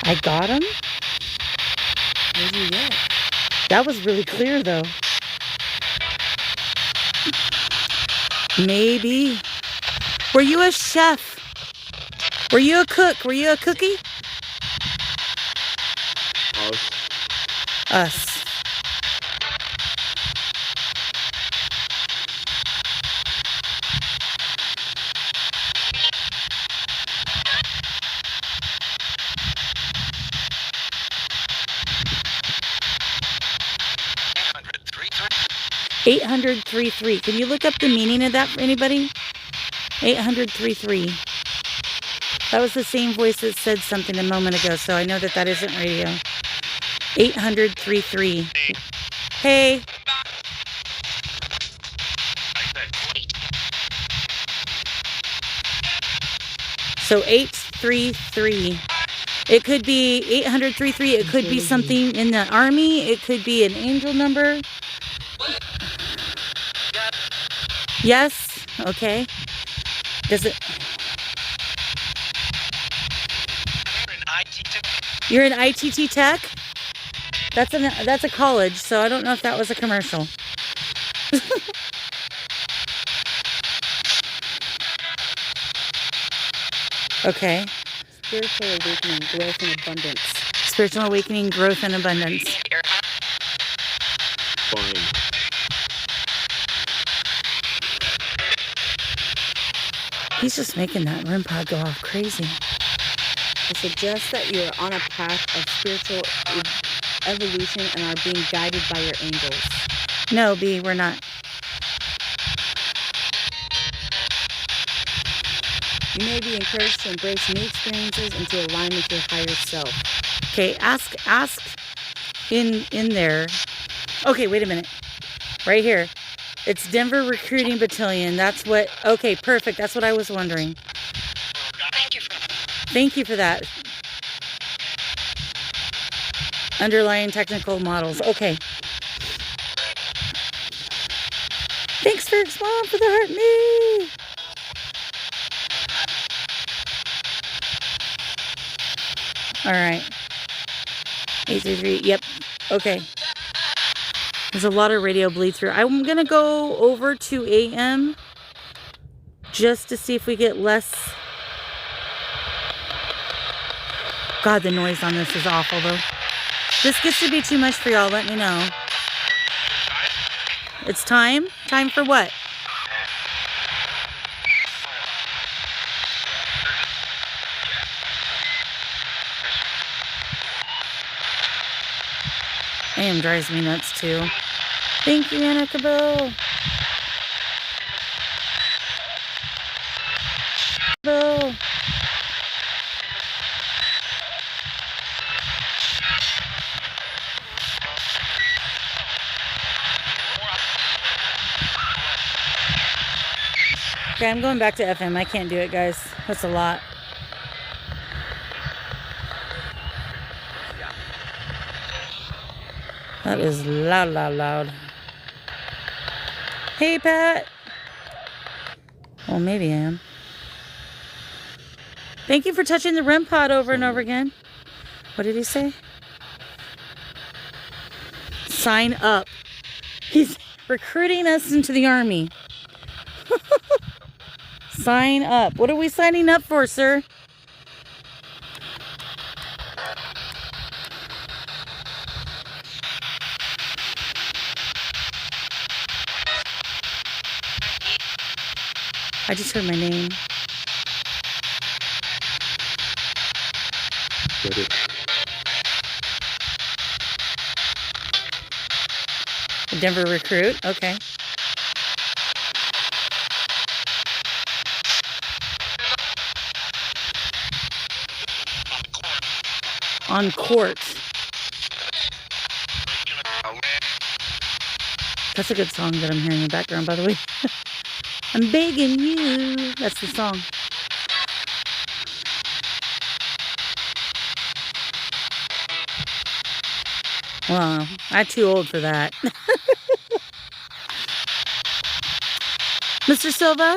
I got him? What did you get? That was really clear, though. Maybe. Were you a chef? Were you a cook? Were you a cookie? Us. $800-33. Can you look up the meaning of that for anybody? 800-33. That was the same voice that said something a moment ago, so I know that that isn't radio. 800-33. Hey. So 833. It could be 800-33. It could be something in the army. It could be an angel number. Yes? Okay. Does it... You're in ITT Tech? That's a college, so I don't know if that was a commercial. Okay. Spiritual awakening, growth and abundance. Spiritual awakening, growth and abundance. Fine. He's just making that REM pod go off crazy. It suggests that you're on a path of spiritual evolution and are being guided by your angels. No, B, we're not. You may be encouraged to embrace new experiences and to align with your higher self. Okay, ask in there. Okay, wait a minute. Right here. It's Denver Recruiting Battalion. That's what... Okay, perfect. That's what I was wondering. Thank you for that. Underlying technical models. Okay. Thanks, Ferg's mom, for the heart me. All right. 833. Yep. Okay. There's a lot of radio bleed through. I'm going to go over to AM just to see if we get less. God, the noise on this is awful, though. This gets to be too much for y'all. Let me know. It's time? Time for what? AM drives me nuts too. Thank you, Annika Bill. Bill. Okay, I'm going back to FM. I can't do it, guys. That's a lot. That is loud, loud, loud. Hey, Pat. Well, maybe I am. Thank you for touching the REM pod over and over again. What did he say? Sign up. He's recruiting us into the army. Sign up. What are we signing up for, sir? I just heard my name. Get it. A Denver recruit. Okay. On court. That's a good song that I'm hearing in the background, by the way. I'm begging you. That's the song. Well, I'm too old for that. Mr. Silva?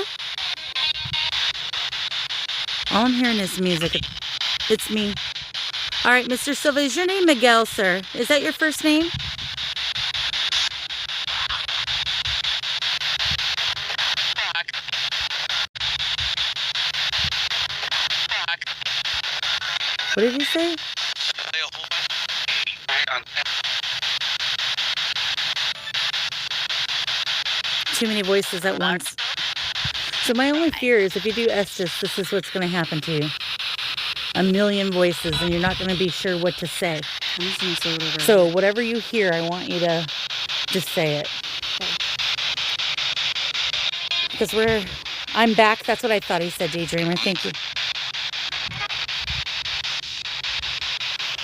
All I'm hearing is music. It's me. All right, Mr. Silva, is your name Miguel, sir? Is that your first name? What did he say? Too many voices at once. So my only fear is if you do Estes, this is what's going to happen to you. A million voices, and you're not going to be sure what to say. I'm just gonna say whatever. So whatever you hear, I want you to just say it. Because I'm back. That's what I thought he said, Daydreamer. Thank you.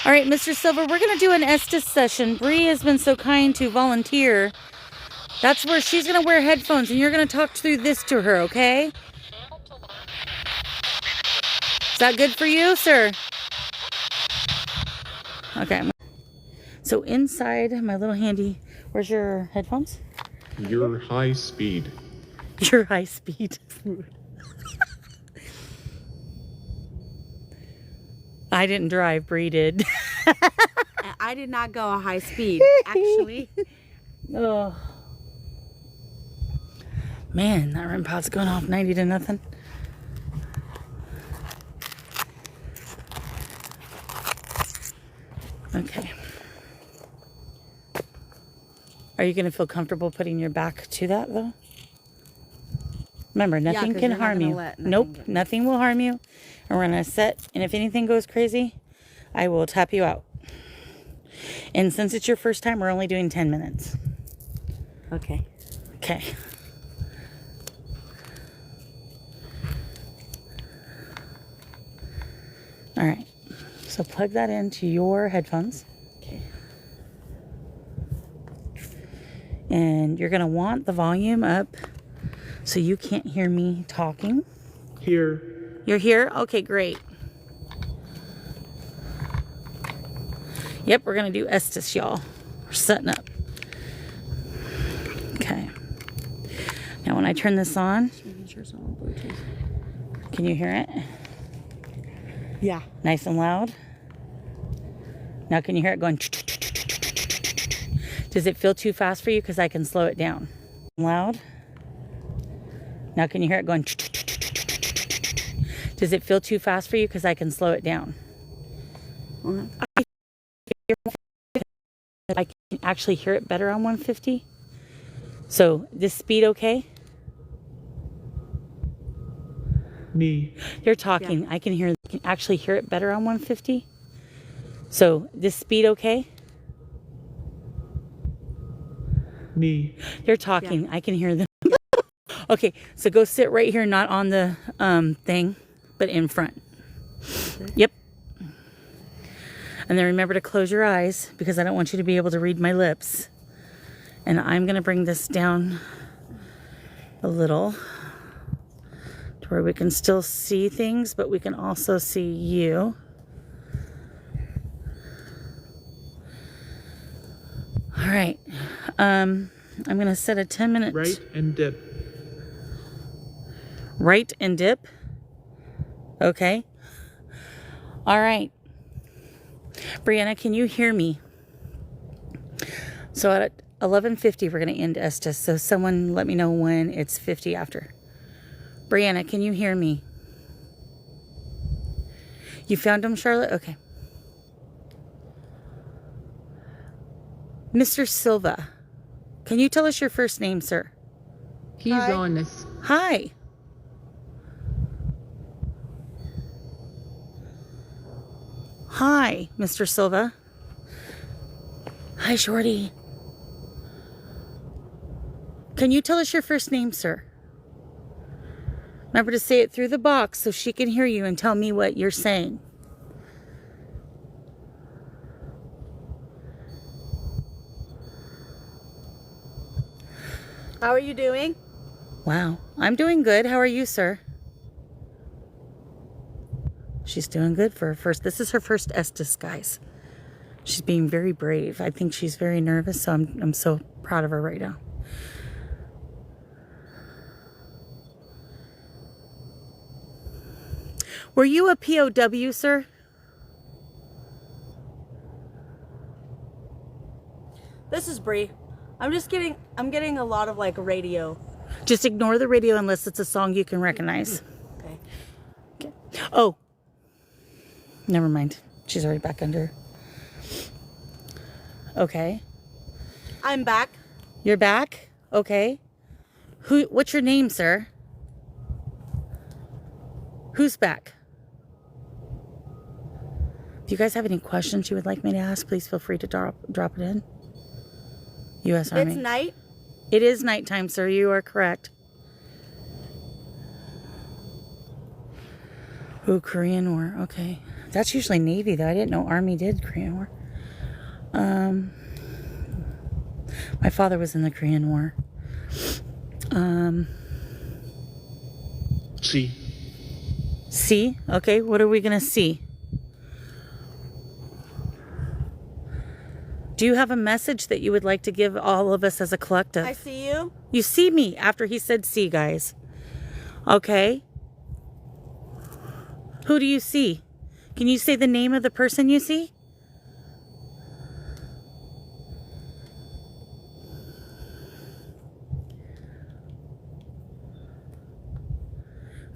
All right, Mr. Silver, we're going to do an Estes session. Bree has been so kind to volunteer. That's where she's going to wear headphones, and you're going to talk through this to her, okay? Is that good for you, sir? Okay. So inside my little handy, where's your headphones? Your high speed. Your high speed. I didn't drive, Bree did. I did not go a high speed, actually. Oh. Man, that REM pod's going off 90 to nothing. Okay. Are you going to feel comfortable putting your back to that, though? Remember, nothing 'cause can you're not harm gonna you. let nothing Nope, get- nothing will harm you. And we're going to set, and if anything goes crazy, I will tap you out. And since it's your first time, we're only doing 10 minutes. Okay. Okay. All right. So plug that into your headphones. Okay. And you're going to want the volume up so you can't hear me talking. Here. You're here? Okay, great. Yep, we're going to do Estes, y'all. We're setting up. Okay. Now when I turn this on, Making sure it's not on Bluetooth. can you hear it? Yeah. Nice and loud. Now can you hear it going? Does it feel too fast for you? Because I can slow it down. Loud. Now can you hear it going? Does it feel too fast for you? Because I can slow it down. I can actually hear it better on 150. So, this speed okay? Me. You're talking. I can actually hear it better on 150. So, this speed okay? Me. You're talking. I can hear them. Okay, so go sit right here, not on the thing, but in front. Yep. And then remember to close your eyes because I don't want you to be able to read my lips. And I'm going to bring this down a little to where we can still see things, but we can also see you. All right. I'm going to set a 10-minute... Right and dip. Right and dip. Okay. All right. Brianna, can you hear me? So at 11:50, we're going to end Estes. So someone let me know when it's 50 after. Brianna, can you hear me? You found him, Charlotte? Okay. Mr. Silva, can you tell us your first name, sir? Keep going this. Hi. Hi, Mr. Silva. Hi, Shorty. Can you tell us your first name, sir? Remember to say it through the box so she can hear you and tell me what you're saying. How are you doing? Wow. I'm doing good. How are you, sir? She's doing good for her first. This is her first Estes, guys. She's being very brave. I think she's very nervous, so I'm so proud of her right now. Were you a POW, sir? This is Bree. I'm getting a lot of like radio. Just ignore the radio unless it's a song you can recognize. Okay. Oh. Never mind. She's already back under. Okay. I'm back. You're back? Okay. What's your name, sir? Who's back? If you guys have any questions you would like me to ask, please feel free to drop it in. U.S. Army. It's night. It is nighttime, sir. You are correct. Ooh, Korean War. Okay. That's usually Navy, though. I didn't know Army did Korean War. My father was in the Korean War. See. See? Okay, what are we going to see? Do you have a message that you would like to give all of us as a collective? I see you. You see me after he said see, guys. Okay. Who do you see? Can you say the name of the person you see?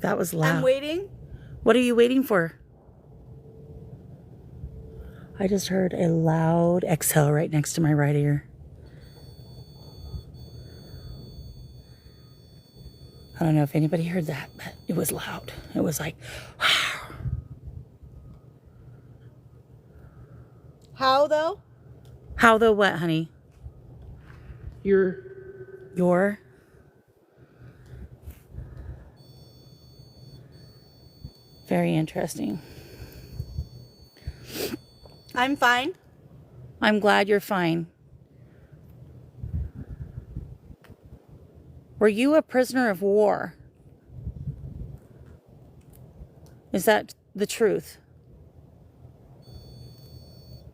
That was loud. I'm waiting. What are you waiting for? I just heard a loud exhale right next to my right ear. I don't know if anybody heard that, but it was loud. It was like, How though? how the what, honey? Your? Very interesting. I'm fine. I'm glad you're fine. Were you a prisoner of war? Is that the truth?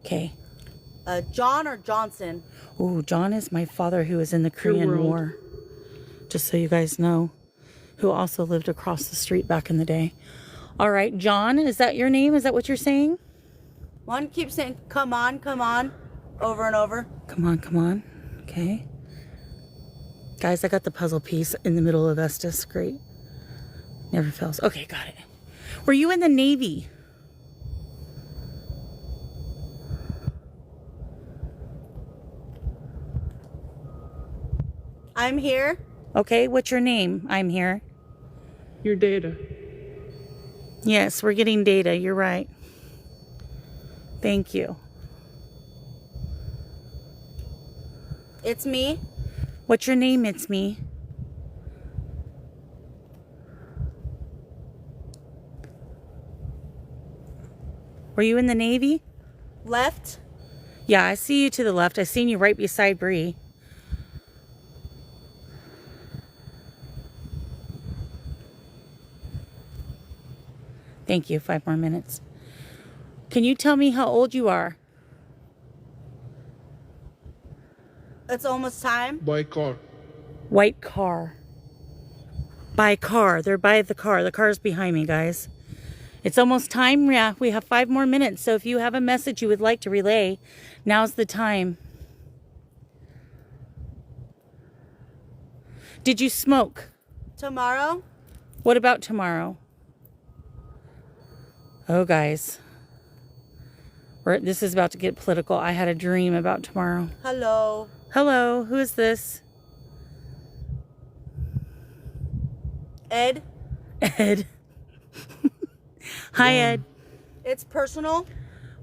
Okay. John or Johnson? Ooh, John is my father who was in the Korean world. War. Just so you guys know. Who also lived across the street back in the day. All right, John, is that your name? Is that what you're saying? One keeps saying, come on, over and over. Come on, come on. Okay. Guys, I got the puzzle piece in the middle of Estes. Great. Never fails. Okay, got it. Were you in the Navy? I'm here. Okay, what's your name? I'm here. Your data. Yes, we're getting data. You're right. Thank you. It's me. What's your name? It's me. Were you in the Navy? Left. Yeah, I see you to the left. I seen you right beside Bree. Thank you. 5 more minutes. Can you tell me how old you are? It's almost time. By car. White car. By car. They're by the car. The car's behind me, guys. It's almost time. Yeah, we have 5 more minutes. So if you have a message you would like to relay, now's the time. Did you smoke? Tomorrow. What about tomorrow? Oh, guys. This is about to get political. I had a dream about tomorrow. Hello. Hello, who is this? Ed. Ed. Hi, Ed. It's personal.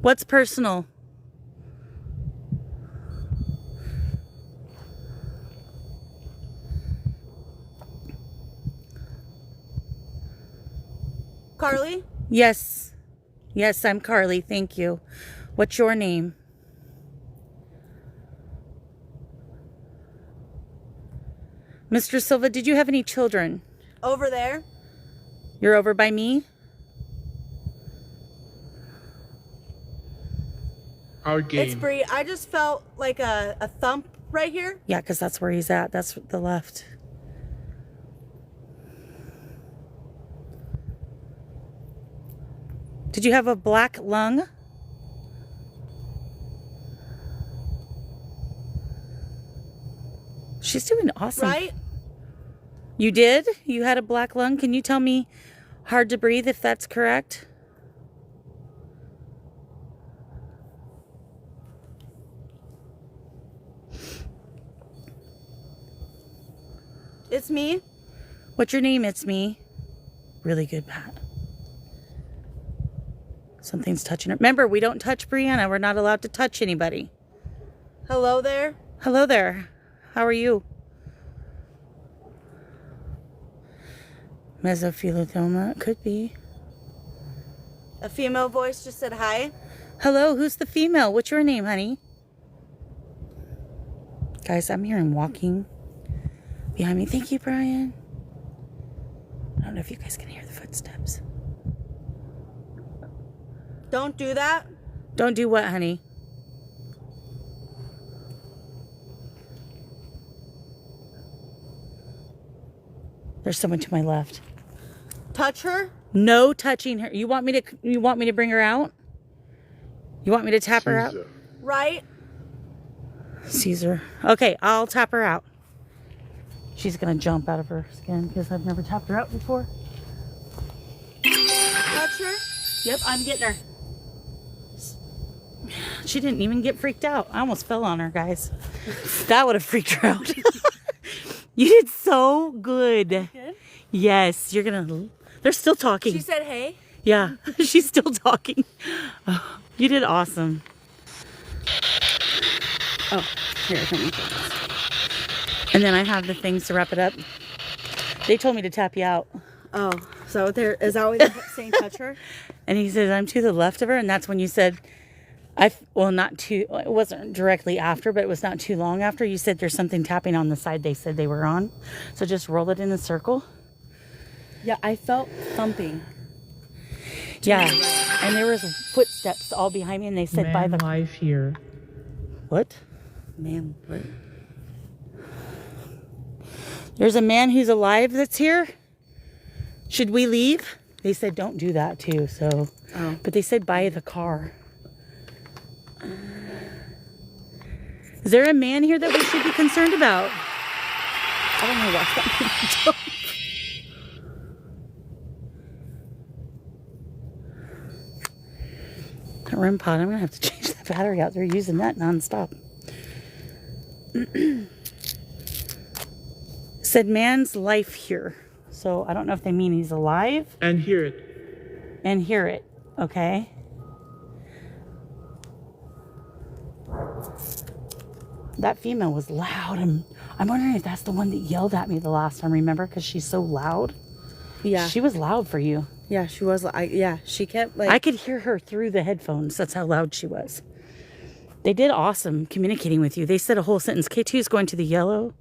What's personal? Carly. Yes. Yes, I'm Carly. Thank you. What's your name? Mr. Silva, did you have any children? Over there. You're over by me? Our game. It's Bree. I just felt like a thump right here. Yeah, because that's where he's at. That's the left. Did you have a black lung? She's doing awesome. Right? You did? You had a black lung? Can you tell me hard to breathe if that's correct? It's me. What's your name? It's me. Really good, Pat. Something's touching her. Remember, we don't touch Brianna. We're not allowed to touch anybody. Hello there. Hello there. How are you? Mesothelioma. Could be. A female voice just said hi. Hello, who's the female? What's your name, honey? Guys, I'm hearing walking behind me. Thank you, Brian. I don't know if you guys can hear the footsteps. Don't do that. Don't do what, honey? There's someone to my left. Touch her. No touching her. You want me to bring her out? You want me to tap her out? Right. Caesar. Okay, I'll tap her out. She's gonna jump out of her skin because I've never tapped her out before. Touch her. Yep, I'm getting her. She didn't even get freaked out. I almost fell on her, guys. That would have freaked her out. You did so good. Good. Yes, you're gonna. They're still talking. She said hey. Yeah, she's still talking. Oh, you did awesome. Oh, here, let me. And then I have the things to wrap it up. They told me to tap you out. Oh, so there is that what they're saying? Touch her. And he said, I'm to the left of her. And that's when you said, not too, it wasn't directly after, but it was not too long after. You said there's something tapping on the side they said they were on. So just roll it in a circle. Yeah, I felt thumping. Yeah. And there was footsteps all behind me and they said by Man the... life here. What? Man, what? There's a man who's alive that's here. Should we leave? They said don't do that too, so... Oh. But they said by the car. Is there a man here that we should be concerned about? I don't know what's that. That REM pod, I'm gonna have to change the battery out. They're using that nonstop. Said man's life here. So I don't know if they mean he's alive. And hear it. And hear it. Okay. That female was loud. I'm wondering if that's the one that yelled at me the last time, remember? Because she's so loud. Yeah. She was loud for you. Yeah, she was. She kept like. I could hear her through the headphones. That's how loud she was. They did awesome communicating with you. They said a whole sentence. K2 is going to the yellow.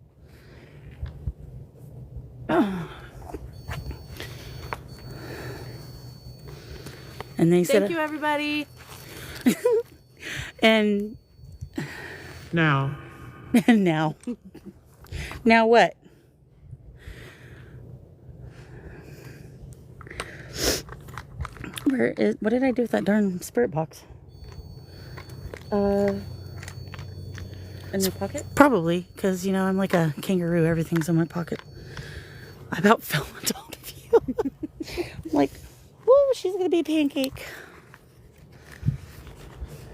And they said, Thank you, everybody. and Now. now. Now what? What did I do with that darn spirit box? In your pocket? Probably, because, I'm like a kangaroo. Everything's in my pocket. I about fell on top of you. I'm like, woo, she's going to be a pancake.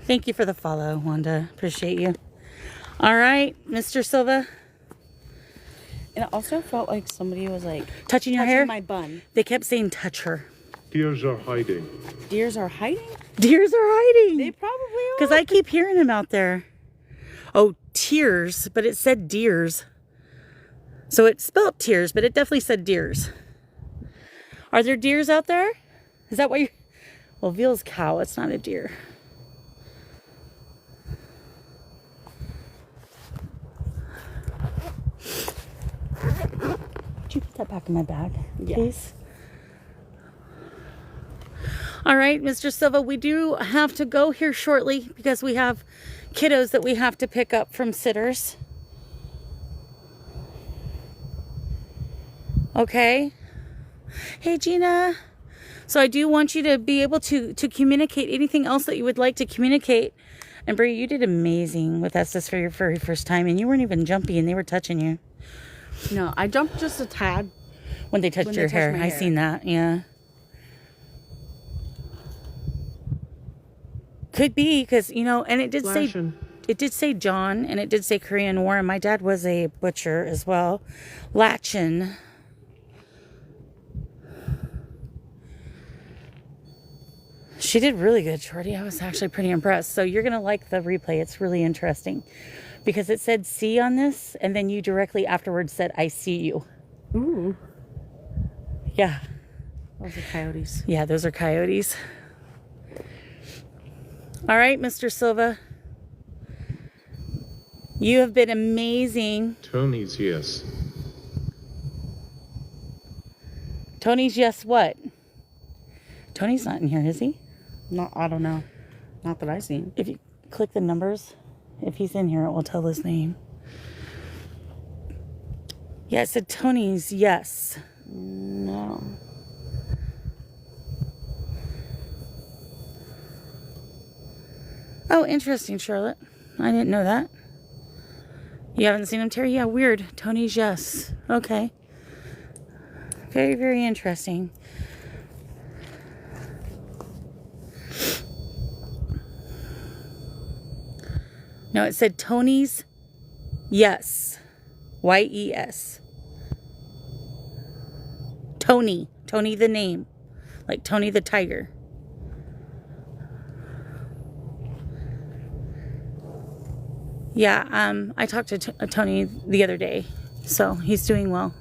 Thank you for the follow, Wanda. Appreciate you. All right, Mr. Silva. And it also felt like somebody was like Touching your hair? my bun. They kept saying touch her. Deers are hiding. Deers are hiding? Deers are hiding. They probably are. Because I keep hearing them out there. Oh, tears, but it said deers. So it spelled tears, but it definitely said deers. Are there deers out there? Is that what you... Well, veal's cow. It's not a deer. Could you put that back in my bag, please? All right, Mr. Silva, we do have to go here shortly because we have kiddos that we have to pick up from sitters. Okay. Hey, Gina. So I do want you to be able to communicate anything else that you would like to communicate. And Brie, you did amazing with us this for your very first time. And you weren't even jumpy and they were touching you. No, I jumped just a tad. When they touched your hair. I seen that, yeah. Could be, because, and it did say John, and it did say Korean War, and my dad was a butcher as well. Lachin. She did really good, Shorty. I was actually pretty impressed. So you're going to like the replay. It's really interesting. Because it said see on this, and then you directly afterwards said, I see you. Ooh. Yeah. Those are coyotes. Yeah, those are coyotes. All right, Mr. Silva. You have been amazing. Tony's yes. Tony's yes what? Tony's not in here, is he? No, I don't know. Not that I seen. If you click the numbers, if he's in here, it will tell his name. Yeah, it said Tony's yes. No. Oh, interesting, Charlotte. I didn't know that. You haven't seen him, Terry? Yeah, weird. Tony's yes. Okay. Very, very interesting. No, it said Tony's yes. Y-E-S. Tony. Tony the name. Like Tony the tiger. Yeah, I talked to Tony the other day, so he's doing well.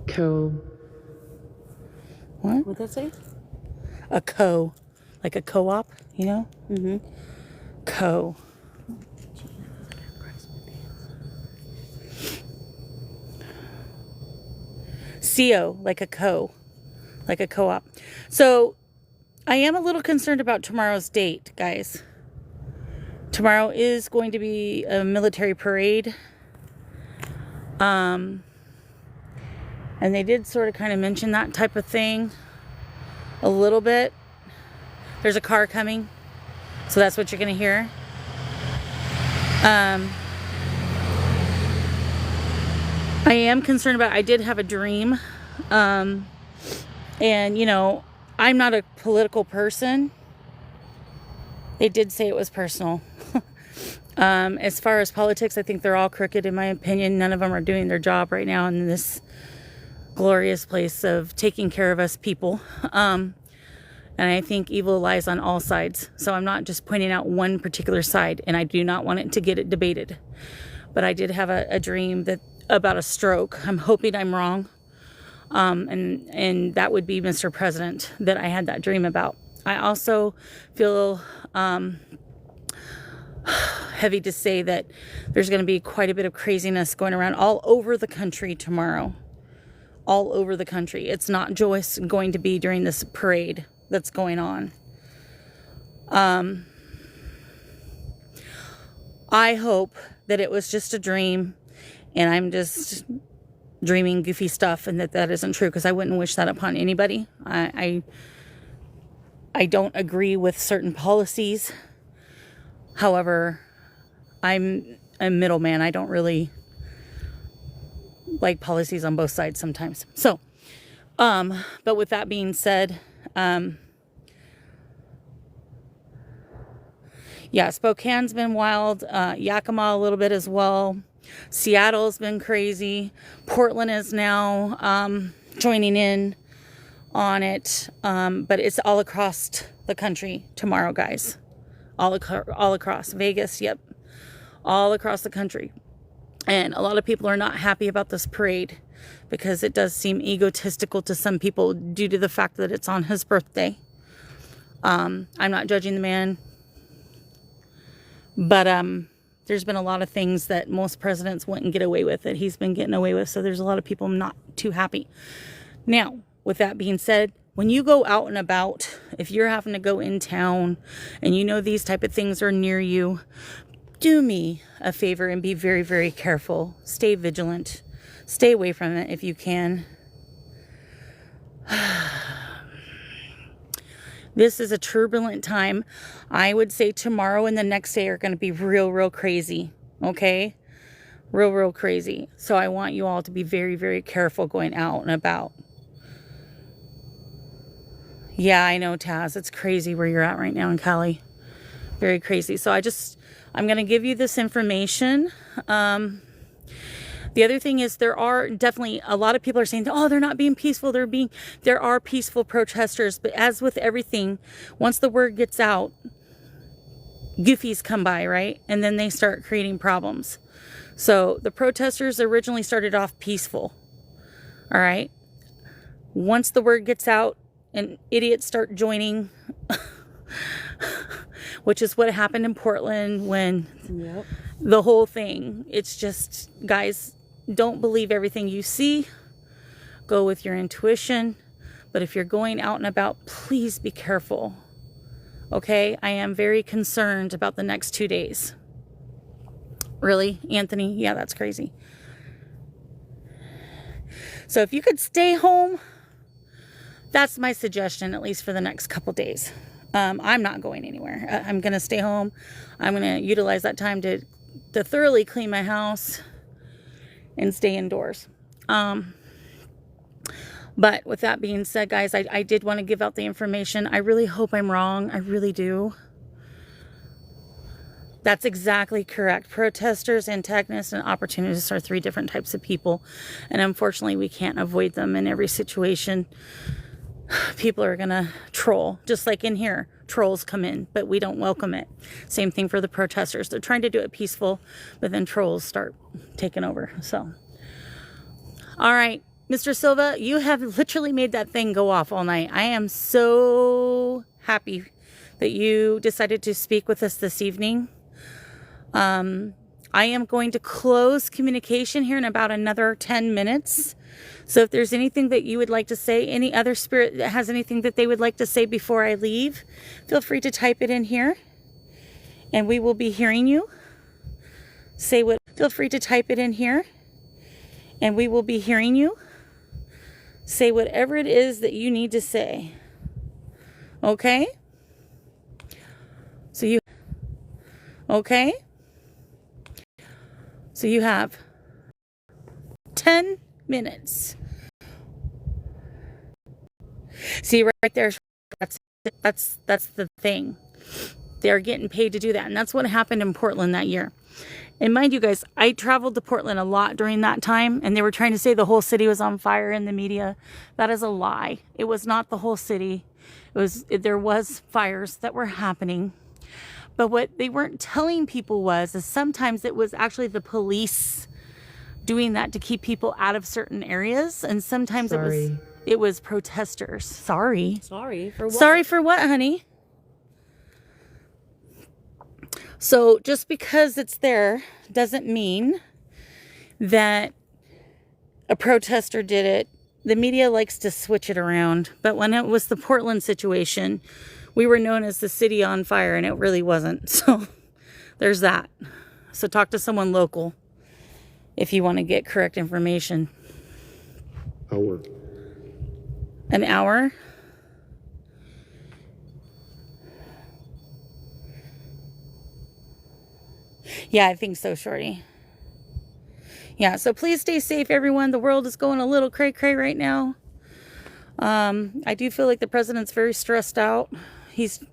Cool. What? What'd that say? Like a co-op, Mm-hmm. Co. CO, like a co-op. So I am a little concerned about tomorrow's date, guys. Tomorrow is going to be a military parade. And they did sort of kind of mention that type of thing a little bit. There's a car coming, so that's what you're going to hear. I am concerned about, I did have a dream. And, I'm not a political person. They did say it was personal. As far as politics, I think they're all crooked in my opinion. None of them are doing their job right now in this glorious place of taking care of us people. And I think evil lies on all sides. So I'm not just pointing out one particular side, and I do not want it to get it debated. But I did have a dream about a stroke. I'm hoping I'm wrong. And that would be Mr. President that I had that dream about. I also feel heavy to say that there's going to be quite a bit of craziness going around all over the country tomorrow. All over the country. It's not just going to be during this parade that's going on. I hope that it was just a dream and I'm just dreaming goofy stuff and that isn't true, because I wouldn't wish that upon anybody. I don't agree with certain policies. However, I'm a middleman. I don't really like policies on both sides sometimes. So, but with that being said, yeah, Spokane's been wild. Yakima a little bit as well. Seattle's been crazy. Portland is now joining in on it. But it's all across the country tomorrow, guys. All across. Vegas, yep. All across the country. And a lot of people are not happy about this parade because it does seem egotistical to some people due to the fact that it's on his birthday. I'm not judging the man. But there's been a lot of things that most presidents wouldn't get away with that he's been getting away with. So there's a lot of people not too happy. Now, with that being said, when you go out and about, if you're having to go in town and you know these type of things are near you, do me a favor and be very, very careful. Stay vigilant. Stay away from it if you can. This is a turbulent time. I would say tomorrow and the next day are going to be real crazy. Okay? Real crazy. So I want you all to be very, very careful going out and about. Yeah, I know, Taz. It's crazy where you're at right now in Cali. Very crazy. So I'm going to give you this information. The other thing is there are definitely a lot of people are saying, oh, they're not being peaceful. There are peaceful protesters. But as with everything, once the word gets out, goofies come by, right? And then they start creating problems. So the protesters originally started off peaceful. All right. Once the word gets out and idiots start joining, which is what happened in Portland when the whole thing, it's just, guys, don't believe everything you see. Go with your intuition. But if you're going out and about, please be careful. Okay? I am very concerned about the next 2 days. Really, Anthony? Yeah, that's crazy. So if you could stay home, that's my suggestion, at least for the next couple days. I'm not going anywhere. I'm going to stay home. I'm going to utilize that time to thoroughly clean my house and stay indoors. But with that being said, guys, I did want to give out the information. I really hope I'm wrong. I really do. That's exactly correct. Protesters, antagonists, and opportunists are 3 different types of people. And unfortunately, we can't avoid them in every situation. People are going to troll, just like in here. Trolls come in, but we don't welcome it. Same thing for the protesters. They're trying to do it peaceful, but then trolls start taking over. So, all right, Mr. Silva, you have literally made that thing go off all night. I am so happy that you decided to speak with us this evening. I am going to close communication here in about another 10 minutes. So if there's anything that you would like to say, any other spirit that has anything that they would like to say before I leave, feel free to type it in here and we will be hearing you. Feel free to type it in here and we will be hearing you. Say whatever it is that you need to say. Okay? So you have 10 minutes. See right there, that's the thing. They're getting paid to do that. And that's what happened in Portland that year. And mind you guys, I traveled to Portland a lot during that time, and they were trying to say the whole city was on fire in the media. That is a lie. It was not the whole city. There was fires that were happening. But what they weren't telling people is sometimes it was actually the police doing that to keep people out of certain areas, and sometimes it was protesters. Sorry. Sorry for what? Sorry for what, honey? So just because it's there doesn't mean that a protester did it. The media likes to switch it around. But when it was the Portland situation, we were known as the city on fire, and it really wasn't. So there's that. So talk to someone local if you want to get correct information. Hour. An hour? Yeah, I think so, Shorty. Yeah, so please stay safe, everyone. The world is going a little cray-cray right now. I do feel like the president's very stressed out. He's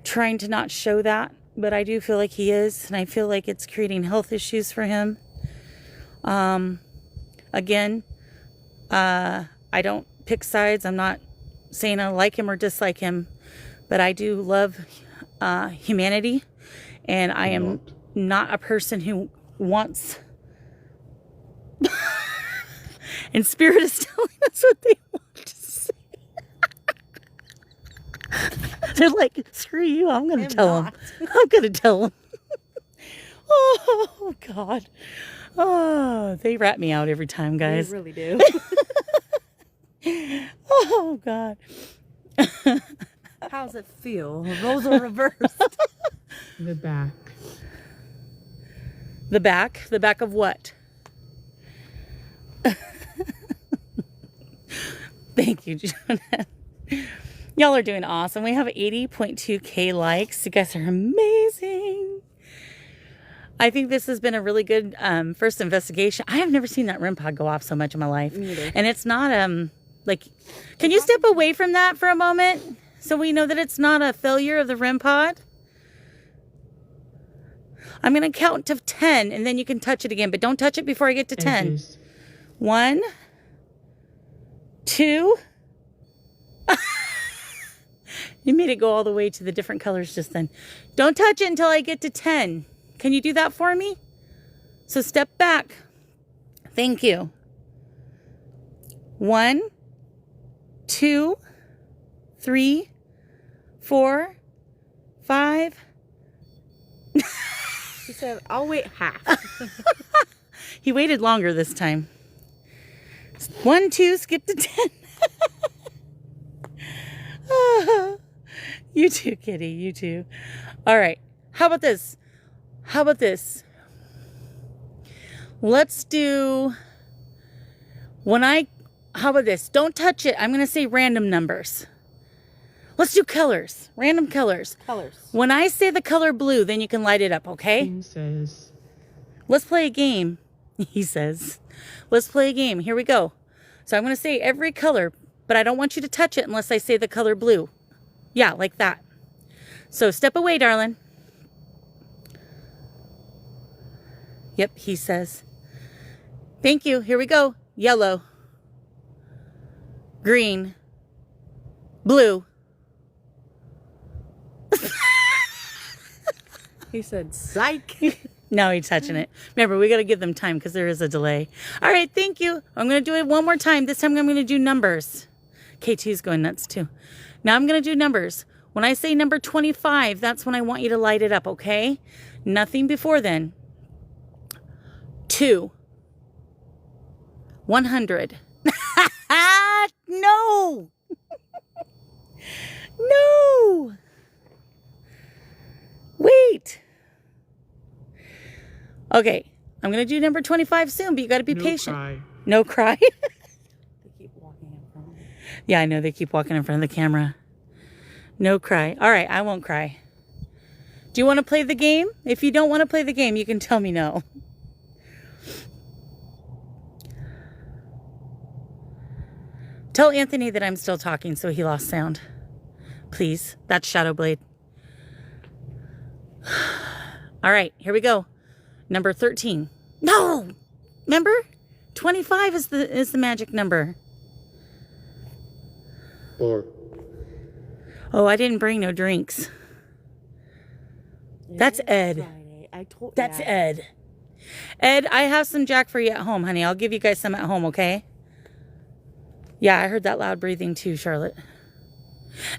trying to not show that, but I do feel like he is, and I feel like it's creating health issues for him. Again, I don't pick sides. I'm not saying I like him or dislike him, but I do love humanity, and I am not a person who wants... And Spirit is telling us what they want to say. They're like, screw you, I'm going to tell them. I'm going to tell them. Oh, God. Oh, they rat me out every time, guys. They really do. Oh, God. How's it feel? Roles are reversed. The back. The back? The back of what? Thank you, Jonah. Y'all are doing awesome. We have 80.2K likes. You guys are amazing. I think this has been a really good first investigation. I have never seen that REM pod go off so much in my life. Me neither. And it's not, like, can you step away from that for a moment so we know that it's not a failure of the REM pod? I'm going to count to 10 and then you can touch it again, but don't touch it before I get to 10. Edges. 1, 2. You made it go all the way to the different colors just then. Don't touch it until I get to 10. Can you do that for me? So step back. Thank you. 1, 2, 3, 4, 5. He said, I'll wait half. He waited longer this time. 1, 2, skip to 10. You too, kitty. You too. All right. How about this? How about this? Let's do... How about this? Don't touch it. I'm going to say random numbers. Let's do colors. Random colors. Colors. When I say the color blue, then you can light it up, okay? King says. Let's play a game. He says. Let's play a game. Here we go. So I'm going to say every color, but I don't want you to touch it unless I say the color blue. Yeah, like that. So step away, darling. Yep, he says. Thank you. Here we go. Yellow. Green. Blue. He said, psych. Now he's touching it. Remember, we got to give them time because there is a delay. All right, thank you. I'm going to do it one more time. This time I'm going to do numbers. KT's going nuts too. Now I'm going to do numbers. When I say number 25, that's when I want you to light it up, okay? Nothing before then. 2. 100. No. No. Wait. Okay, I'm going to do number 25 soon, but you got to be patient. Cry. No cry. They keep walking in front of me. Yeah, I know they keep walking in front of the camera. No cry. All right, I won't cry. Do you want to play the game? If you don't want to play the game, you can tell me no. Tell Anthony that I'm still talking so he lost sound. Please. That's Shadowblade. All right, here we go. Number 13. No! Remember? 25 is the magic number. Bar. Oh, I didn't bring no drinks. That's Ed. Friday. That's Ed. Ed, I have some Jack for you at home, honey. I'll give you guys some at home, okay? Yeah, I heard that loud breathing too, Charlotte.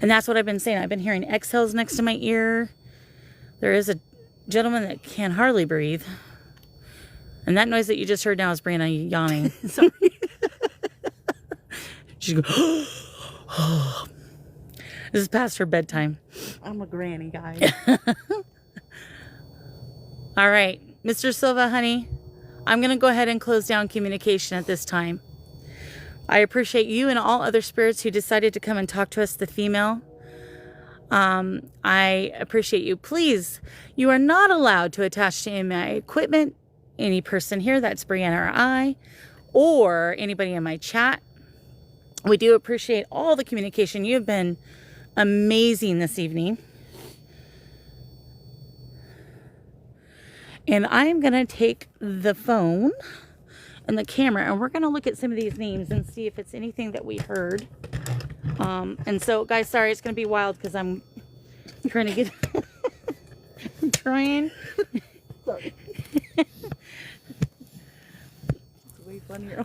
And that's what I've been saying. I've been hearing exhales next to my ear. There is a gentleman that can hardly breathe. And that noise that you just heard now is Brianna yawning. Sorry. She's going, this is past her bedtime. I'm a granny, guys. All right, Mr. Silva, honey, I'm going to go ahead and close down communication at this time. I appreciate you and all other spirits who decided to come and talk to us, the female. I appreciate you. Please, you are not allowed to attach to any of my equipment, any person here, that's Brianna or I, or anybody in my chat. We do appreciate all the communication. You have been amazing this evening. And I'm going to take the phone and the camera, and we're going to look at some of these names and see if it's anything that we heard. And so, guys, sorry, it's going to be wild because I'm trying to get... I'm trying. Sorry. It's way funnier.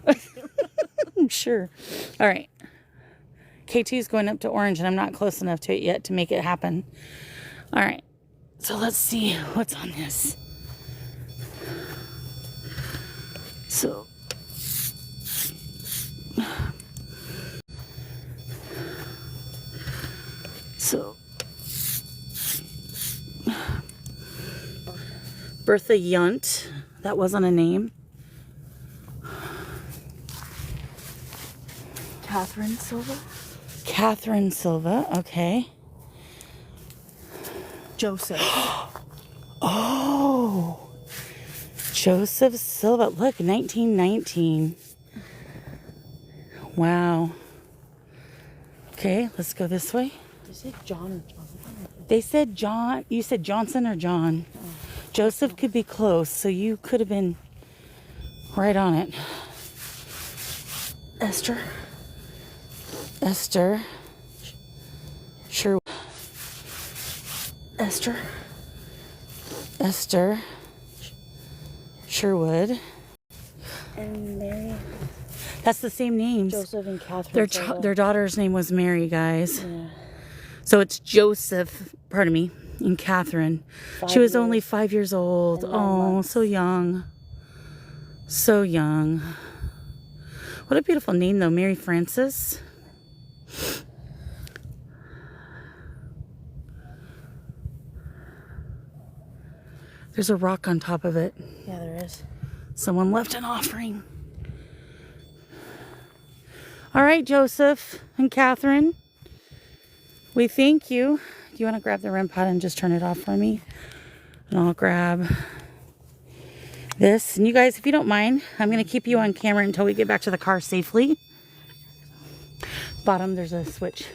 I'm sure. All right. K2 is going up to orange, and I'm not close enough to it yet to make it happen. All right. So let's see what's on this. So... Bertha Yunt. That wasn't a name. Catherine Silva. Catherine Silva. Okay. Joseph. Oh. Joseph Silva. Look, 1919. Wow. Okay, let's go this way. They said John or Jonathan. They said John. You said Johnson or John? Oh. Joseph could be close, so you could have been right on it. Esther. Esther. Sure. Esther. Esther. Sherwood. And Mary. That's the same names. Joseph and Catherine. Their daughter's name was Mary, guys. Yeah. So it's Joseph, pardon me, and Catherine. She was only 5 years old. Oh, so young. So young. What a beautiful name, though. Mary Frances. There's a rock on top of it. Yeah, there is. Someone left an offering. All right, Joseph and Catherine. We thank you. Do you want to grab the REM pod and just turn it off for me? And I'll grab this. And you guys, if you don't mind, I'm going to keep you on camera until we get back to the car safely. Bottom, there's a switch.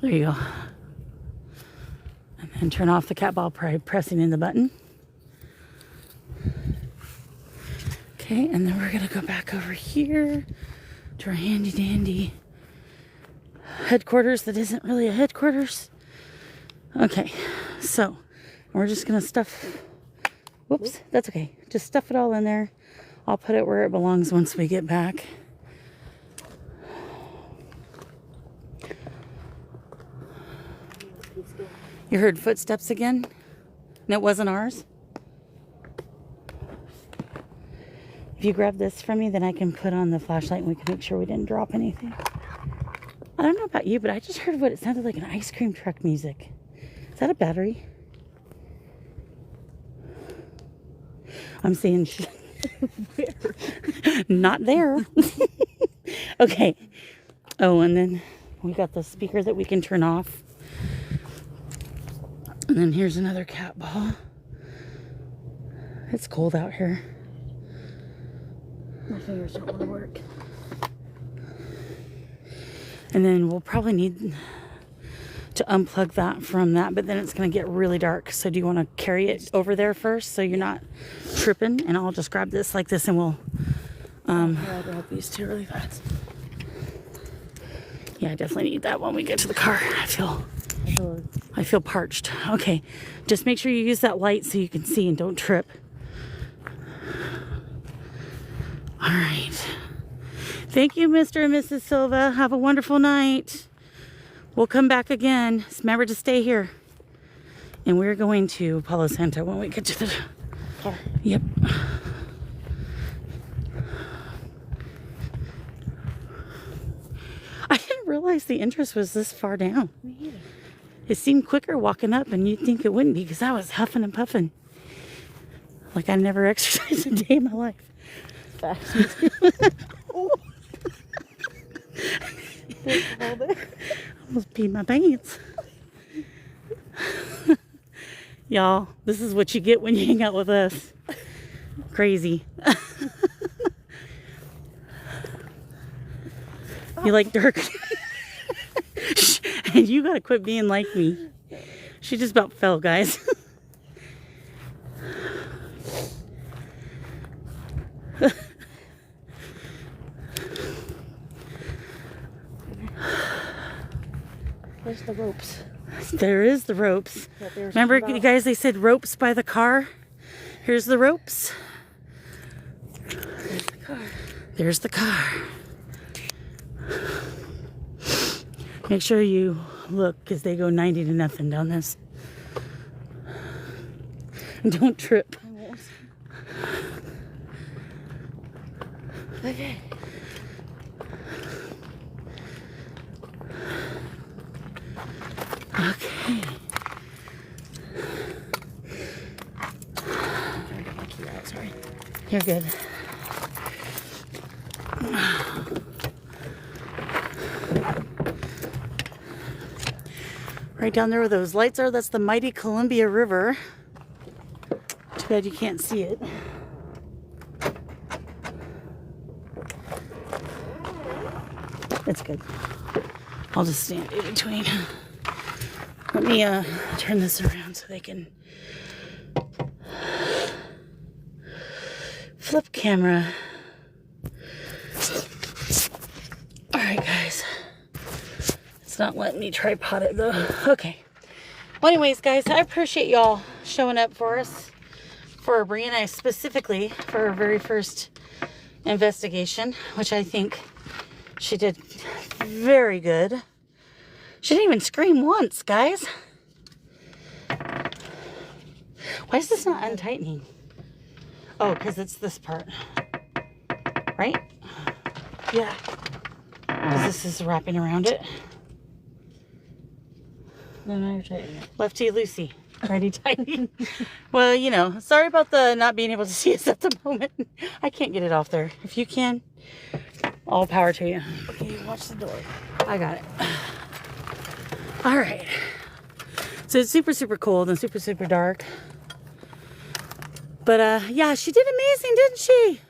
There you go. And then turn off the cat ball by pressing in the button. Okay, and then we're going to go back over here to our handy dandy headquarters that isn't really a headquarters. Okay, so we're just gonna stuff, whoops, that's okay. Just stuff it all in there. I'll put it where it belongs once we get back. You heard footsteps again? And it wasn't ours? If you grab this from me, then I can put on the flashlight and we can make sure we didn't drop anything. I don't know about you, but I just heard what it sounded like, an ice cream truck music. Is that a battery? I'm saying not there. Okay. Oh, and then we got the speaker that we can turn off. And then here's another cat ball. It's cold out here. My fingers don't want to work. And then we'll probably need to unplug that from that, but then it's going to get really dark. So do you want to carry it over there first so you're not tripping? And I'll just grab this like this and we'll I'll grab these two really fast. yeah, I definitely need that when we get to the car. I feel parched. Okay, just make sure you use that light so you can see and don't trip. All right. Thank you, Mr. and Mrs. Silva. Have a wonderful night. We'll come back again. Just remember to stay here. And we're going to Palo Santo when we get to the car. Yep. I didn't realize the entrance was this far down. Me either. It seemed quicker walking up, and you'd think it wouldn't be because I was huffing and puffing. Like I never exercised a day in my life. Facts. Almost peed my pants. Y'all, this is what you get when you hang out with us. Crazy. You like dark? And you gotta quit being like me. She just about fell, guys. Where's the ropes? There is the ropes. That they were Remember, talking you about? guys, they said ropes by the car. Here's the ropes. There's the car. There's the car. Make sure you look because they go 90 to nothing down this. Don't trip. I won't. Okay. Okay. I'm trying to get my key out, sorry. You're good. Right down there where those lights are, that's the mighty Columbia River. Too bad you can't see it. It's good. I'll just stand in between. Let me turn this around so they can flip camera. All right, guys. It's not letting me tripod it though. Okay. Well, anyways, guys, I appreciate y'all showing up for us, for Brianna specifically, for her very first investigation, which I think she did very good. She didn't even scream once, guys. Why is this not untightening? Oh, because it's this part. Right? Yeah. Because this is wrapping around it. No, you're tightening it. Lefty loosey. Righty tighty. Well, you know, sorry about the not being able to see us at the moment. I can't get it off there. If you can, all power to you. Okay, watch the door. I got it. All right. So it's super, super cold and super, super dark. But yeah, she did amazing, didn't she?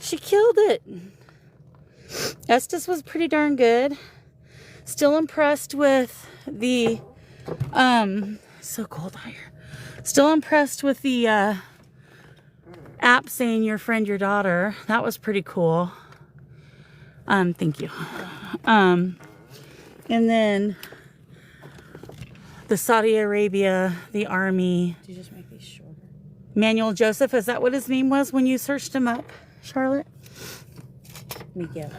She killed it. Estes was pretty darn good. Still impressed with the so cold out here. Still impressed with the app saying your friend, your daughter. That was pretty cool. Thank you. And then the Saudi Arabia, the army. Did you just make these shorter? Manuel Joseph, is that what his name was when you searched him up, Charlotte? Miguel.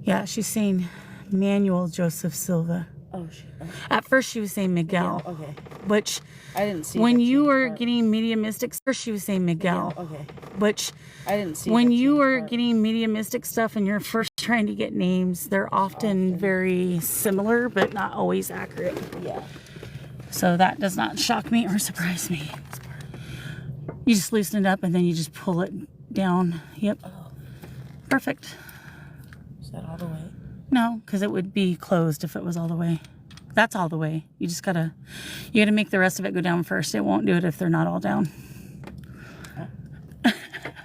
Yeah, she's saying Manuel Joseph Silva. Oh, shit. Oh, At first she was saying Miguel, okay. which I didn't see when the you change were part. getting mediumistic, first she was saying Miguel, Okay. which I didn't see when the you change were part. getting mediumistic stuff and you're first trying to get names, they're often very similar, but not always accurate. Yeah. So that does not shock me or surprise me. You just loosen it up and then you just pull it down. Yep. Oh, Perfect. is that all the way? No, because it would be closed if it was all the way. That's all the way. You gotta make the rest of it go down first. It won't do it if they're not all down.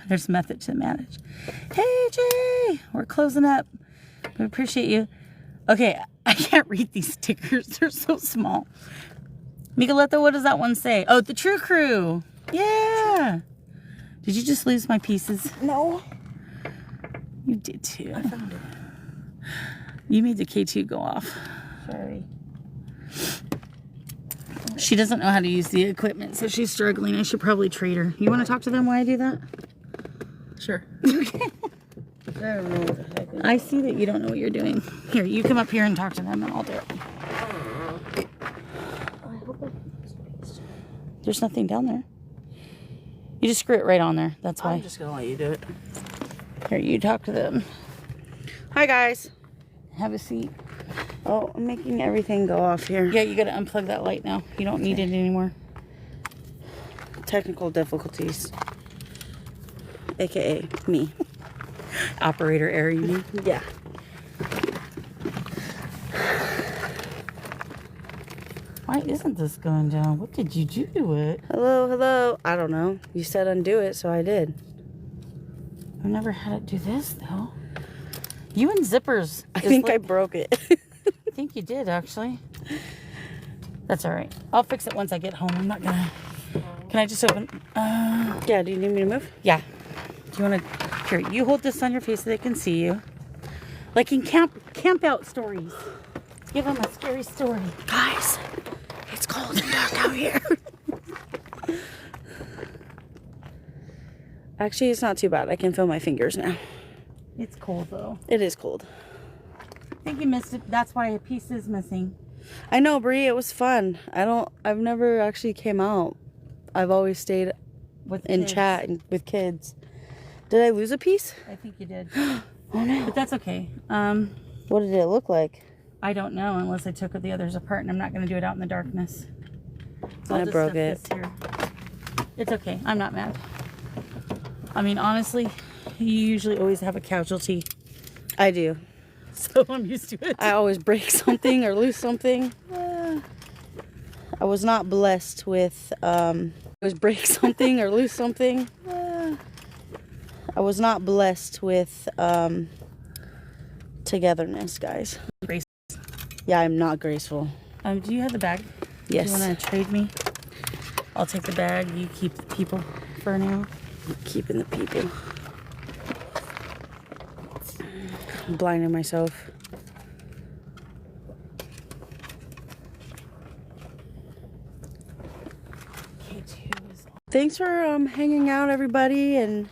There's method to manage. Hey, Jay, we're closing up. We appreciate you. Okay, I can't read these stickers. They're so small. Nicoletta, what does that one say? Oh, the True Crew. Yeah. Did you just lose my pieces? No. You did too. I found it. You made the K2 go off. Sorry. She doesn't know how to use the equipment, so she's struggling. I should probably trade her. You want to talk to them while I do that? Sure. I don't know what the heck is. I see that you don't know what you're doing. Here, you come up here and talk to them, and I'll do it. There's nothing down there. You just screw it right on there. That's why. I'm just gonna let you do it. Here, you talk to them. Hi guys. Have a seat. Oh, I'm making everything go off here. Yeah, you gotta unplug that light now. You don't need it anymore. Technical difficulties. AKA me. Operator error, you mean? Yeah. Why isn't this going down? What did you do to it? Hello, hello. I don't know. You said undo it, so I did. I've never had it do this, though. You and zippers. I think I broke it. I think you did, actually. That's all right. I'll fix it once I get home. I'm not gonna... Can I just open... Yeah, do you need me to move? Yeah. Do you want to... Here, you hold this on your face so they can see you. Like in camp out stories. Give them a scary story. Guys, it's cold and dark out here. Actually, it's not too bad. I can feel my fingers now. It's cold, though. It is cold. I think you missed it. That's why a piece is missing. I know, Bree, it was fun. I've never actually came out. I've always stayed With in kids. chat and with kids. Did I lose a piece? I think you did. Oh no. But that's okay. What did it look like? I don't know unless I took the others apart, and I'm not going to do it out in the darkness. So I'll I just broke stuff it. this here. It's okay. I'm not mad. I mean, honestly, you usually always have a casualty, I do. so I'm used to it. I always break something or lose something. I was not blessed with always break something or lose something. I was not blessed with togetherness, guys. Grace. Yeah, I'm not graceful. Do you have the bag? Yes. Do you want to trade me? I'll take the bag. You keep the people for now. I'm keeping the people. I'm blinding myself. K2 is... Thanks for hanging out, everybody, and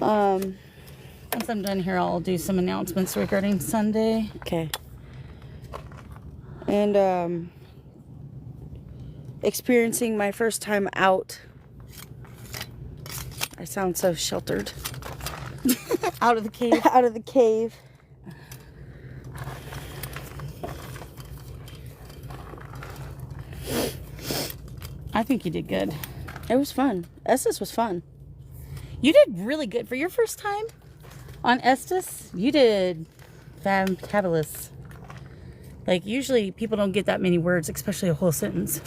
Once I'm done here, I'll do some announcements regarding Sunday. okay. And experiencing my first time out. I sound so sheltered. Out of the cave. Out of the cave. I think you did good. It was fun. Estes was fun. You did really good for your first time on Estes. You did fantabulous. Like, usually people don't get that many words, especially a whole sentence.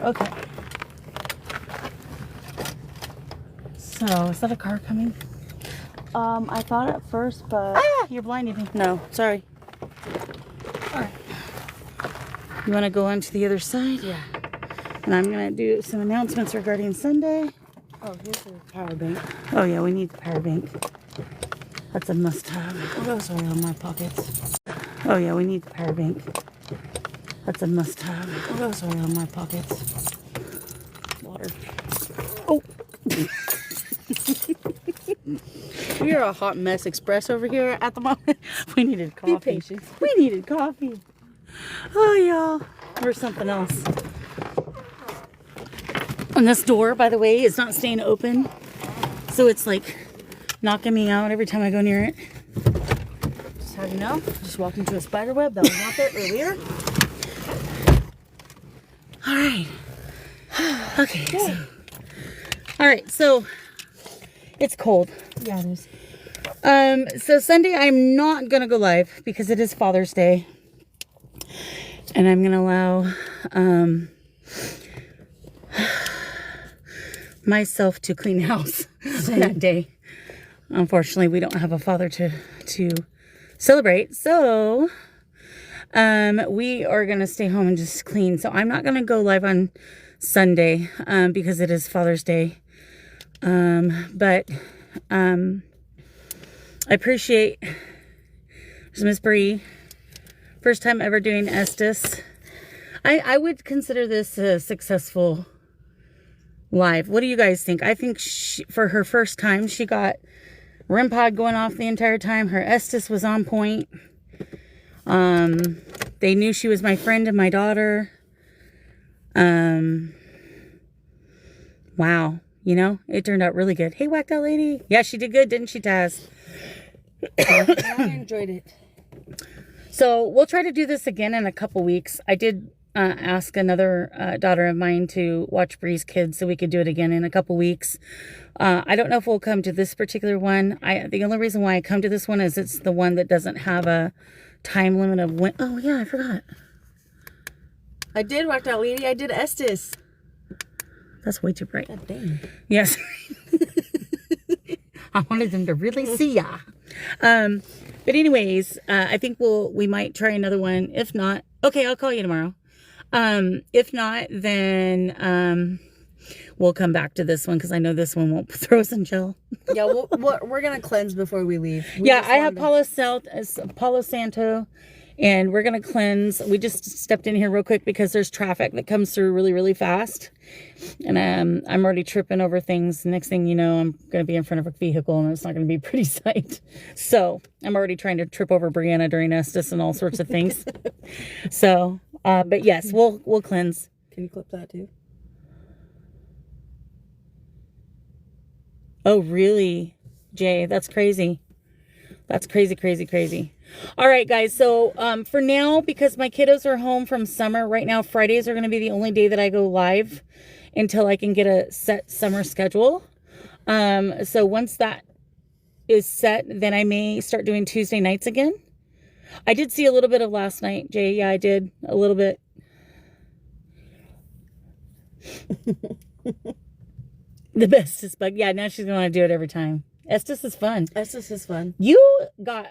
Okay. So, is that a car coming? I thought at first, but Ah, you're blinding me. no, sorry. All right. You want to go on to the other side? Yeah. And I'm going to do some announcements regarding Sunday. Oh, here's the power bank. Oh, yeah, we need the power bank. That's a must-have. What else are in my pockets? Oh, yeah, we need the power bank. That's a must-have. What else are in my pockets? Water. Oh. We are a hot mess express over here at the moment. We needed coffee. Be patient. We needed coffee. Oh, y'all. Or something else. And this door, by the way, is not staying open. So it's like knocking me out every time I go near it. Just how you know, just walked into a spider web that was not there earlier. All right. Okay. So, all right. So it's cold. Yeah, it is. So Sunday I'm not gonna go live because it is Father's Day, and I'm gonna allow myself to clean house that day. Unfortunately, we don't have a father to celebrate. So, we are going to stay home and just clean. So I'm not going to go live on Sunday, because it is Father's Day. But, I appreciate Miss Bree. First time ever doing Estes. I would consider this a successful live. What do you guys think? I think for her first time, she got REM pod going off the entire time. Her Estes was on point. They knew she was my friend and my daughter. Wow. You know, it turned out really good. Hey, whacked out lady. Yeah, she did good, didn't she, Taz? I enjoyed it. So we'll try to do this again in a couple weeks. I did ask another daughter of mine to watch Bree's Kids so we could do it again in a couple weeks. I don't know if we'll come to this particular one. The only reason why I come to this one is it's the one that doesn't have a time limit of when. Oh, yeah, I forgot. I did whacked out lady. I did Estes. That's way too bright. God dang. Yes. I wanted them to really see ya. But anyways, I think we might try another one. If not, okay, I'll call you tomorrow. If not, then we'll come back to this one because I know this one won't throw us in jail. Yeah, we're gonna cleanse before we leave. Yeah, I have Palo Santo, and we're gonna cleanse. We just stepped in here real quick because there's traffic that comes through really, really fast, and I'm already tripping over things. Next thing you know, I'm gonna be in front of a vehicle, and it's not gonna be a pretty sight. So I'm already trying to trip over Brianna during Estes and all sorts of things. So, but yes, we'll cleanse. Can you clip that too? Oh, really, Jay? That's crazy. That's crazy, crazy, crazy. All right, guys. So for now, because my kiddos are home from summer, right now, Fridays are going to be the only day that I go live until I can get a set summer schedule. So once that is set, then I may start doing Tuesday nights again. I did see a little bit of last night, Jay. Yeah, I did a little bit. The bestest bug. Yeah, now she's going to want to do it every time. Estes is fun. Estes is fun. You got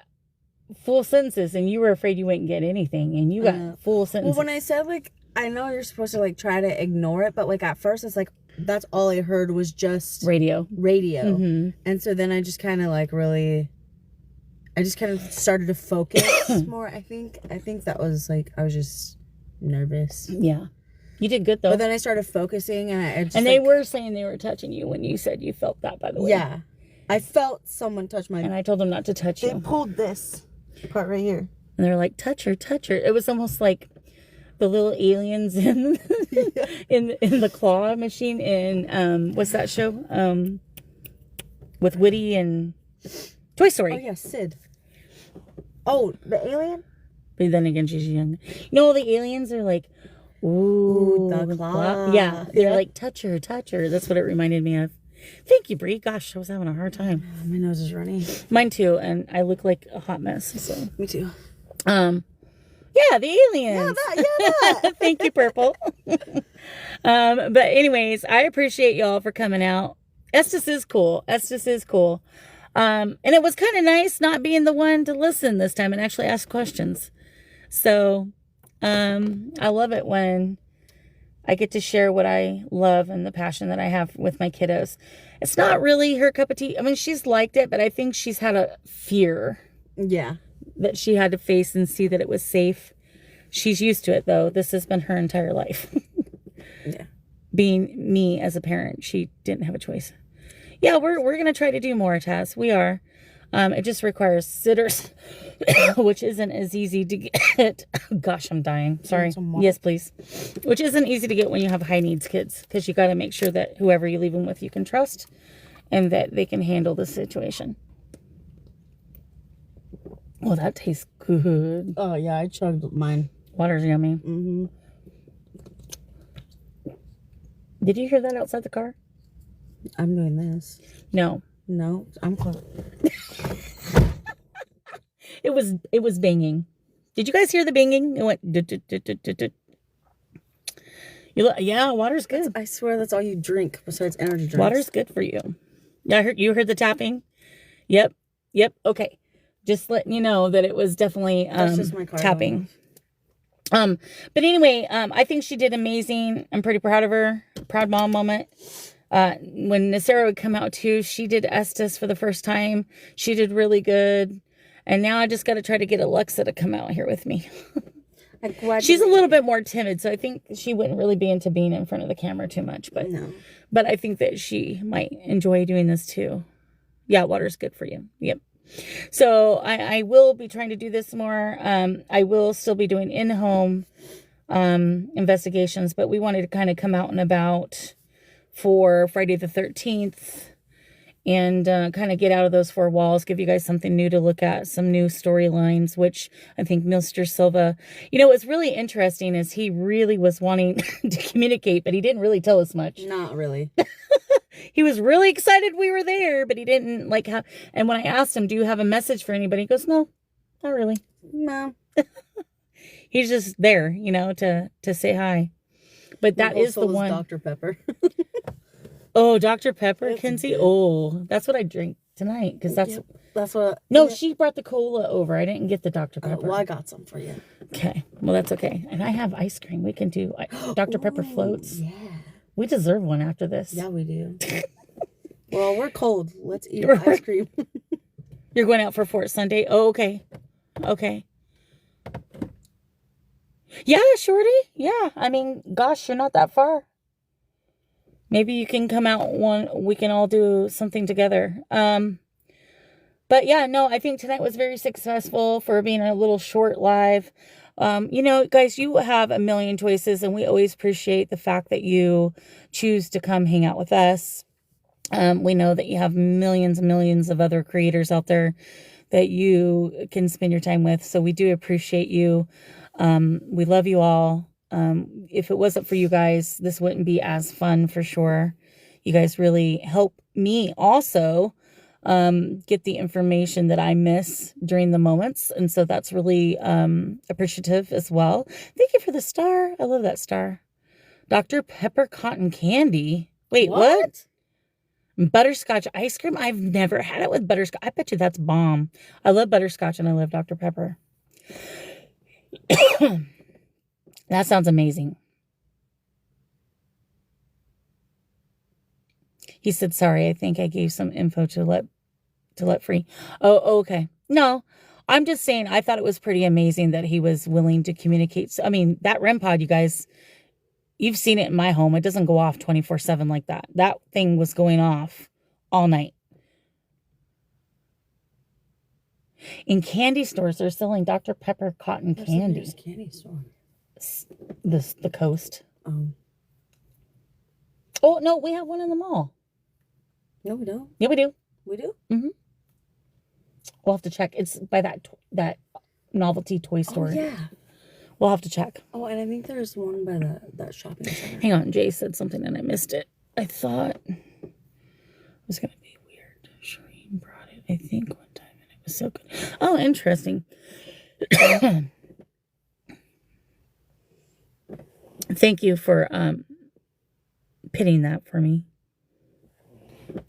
full sentences and you were afraid you wouldn't get anything, and you got full sentences. Well, when I said, like, I know you're supposed to, like, try to ignore it, but, like, at first it's like that's all I heard was just radio. Mm-hmm. And so then I just kind of, like, I just kind of started to focus more. I think that was, like, I was just nervous. Yeah. You did good, though. But then I started focusing, and I just, and they were saying they were touching you when you said you felt that, by the way. Yeah. I felt someone touch my... And I told them not to touch you. They pulled this part right here. And they're like, touch her, touch her. It was almost like the little aliens in in the claw machine in, what's that show? With Woody and Toy Story. Oh, yeah, Sid. Oh, the alien? But then again, she's young. You know, the aliens are like, ooh, the claw. Yeah, they're like, touch her, touch her. That's what it reminded me of. Thank you, Brie. Gosh, I was having a hard time. My nose is running. Mine too, and I look like a hot mess. So Me too. yeah, the aliens. Yeah, that. Thank you, Purple. But anyways, I appreciate y'all for coming out. Estes is cool. And it was kind of nice not being the one to listen this time and actually ask questions. So, I love it when I get to share what I love and the passion that I have with my kiddos. It's not really her cup of tea. I mean, she's liked it, but I think she's had a fear. Yeah. That she had to face and see that it was safe. She's used to it, though. This has been her entire life. Yeah. Being me as a parent, she didn't have a choice. Yeah, we're going to try to do more, Taz. We are. It just requires sitters, which isn't as easy to get. Gosh, I'm dying. Sorry. Yes, please. Which isn't easy to get when you have high needs kids, because you got to make sure that whoever you leave them with, you can trust and that they can handle the situation. Oh, that tastes good. Oh, yeah, I chugged mine. Water's yummy. Mm-hmm. Did you hear that outside the car? I'm doing this. No. No, I'm close. It was banging. Did you guys hear the banging? It went. Yeah, water's good. I swear that's all you drink besides energy drinks. Water's good for you. Yeah, you heard the tapping. Yep. Okay. Just letting you know that it was definitely That's just my car tapping. But anyway, I think she did amazing. I'm pretty proud of her. Proud mom moment. When Nasara would come out too, she did Estes for the first time. She did really good. And now I just got to try to get Alexa to come out here with me. She's a little bit more timid, so I think she wouldn't really be into being in front of the camera too much. But No. But I think that she might enjoy doing this too. Yeah, water's good for you. Yep. So I will be trying to do this more. I will still be doing in-home investigations, but we wanted to kind of come out and about for Friday the 13th and kind of get out of those four walls, give you guys something new to look at, some new storylines, which I think Mr. Silva, what's really interesting is he really was wanting to communicate, but he didn't really tell us much. Not really. He was really excited we were there, but he didn't and when I asked him, do you have a message for anybody? He goes, no, not really. No. He's just there, to say hi. But that is the one. Dr. Pepper. Oh, Dr. Pepper, That's Kinsey. good. Oh, that's what I drink tonight. Because that's what. No, she brought the cola over. I didn't get the Dr. Pepper. Well, I got some for you. Okay. Well, that's okay. And I have ice cream. We can do Dr. Pepper floats. Yeah. We deserve one after this. Yeah, we do. Well, we're cold. Let's eat ice cream. You're going out for Fort Sunday? Oh, okay. Okay. Yeah, Shorty. Yeah. I mean, gosh, you're not that far. Maybe you can come out we can all do something together. But yeah, no, I think tonight was very successful for being a little short live. Guys, you have a million choices, and we always appreciate the fact that you choose to come hang out with us. We know that you have millions and millions of other creators out there that you can spend your time with. So we do appreciate you. We love you all. If it wasn't for you guys, this wouldn't be as fun for sure. You guys really help me also get the information that I miss during the moments. And so that's really appreciative as well. Thank you for the star. I love that star. Dr. Pepper cotton candy. Wait, what? Butterscotch ice cream? I've never had it with butterscotch. I bet you that's bomb. I love butterscotch and I love Dr. Pepper. That sounds amazing. He said, sorry, I think I gave some info to let free. Oh, okay. No, I'm just saying, I thought it was pretty amazing that he was willing to communicate. So, I mean, that REM pod, you guys, you've seen it in my home. It doesn't go off 24/7 like that. That thing was going off all night. In candy stores, they're selling Dr. Pepper cotton candy. There's a candy store. The coast. Oh, no, we have one in the mall. No, we don't. Yeah, we do. We do? Mm-hmm. We'll have to check. It's by that novelty toy store. Oh, yeah. We'll have to check. Oh, and I think there's one by that shopping center. Hang on, Jay said something and I missed it. I thought it was going to be weird. Shireen brought it, I think, one time, and it was so good. Oh, interesting. Thank you for pitting that for me.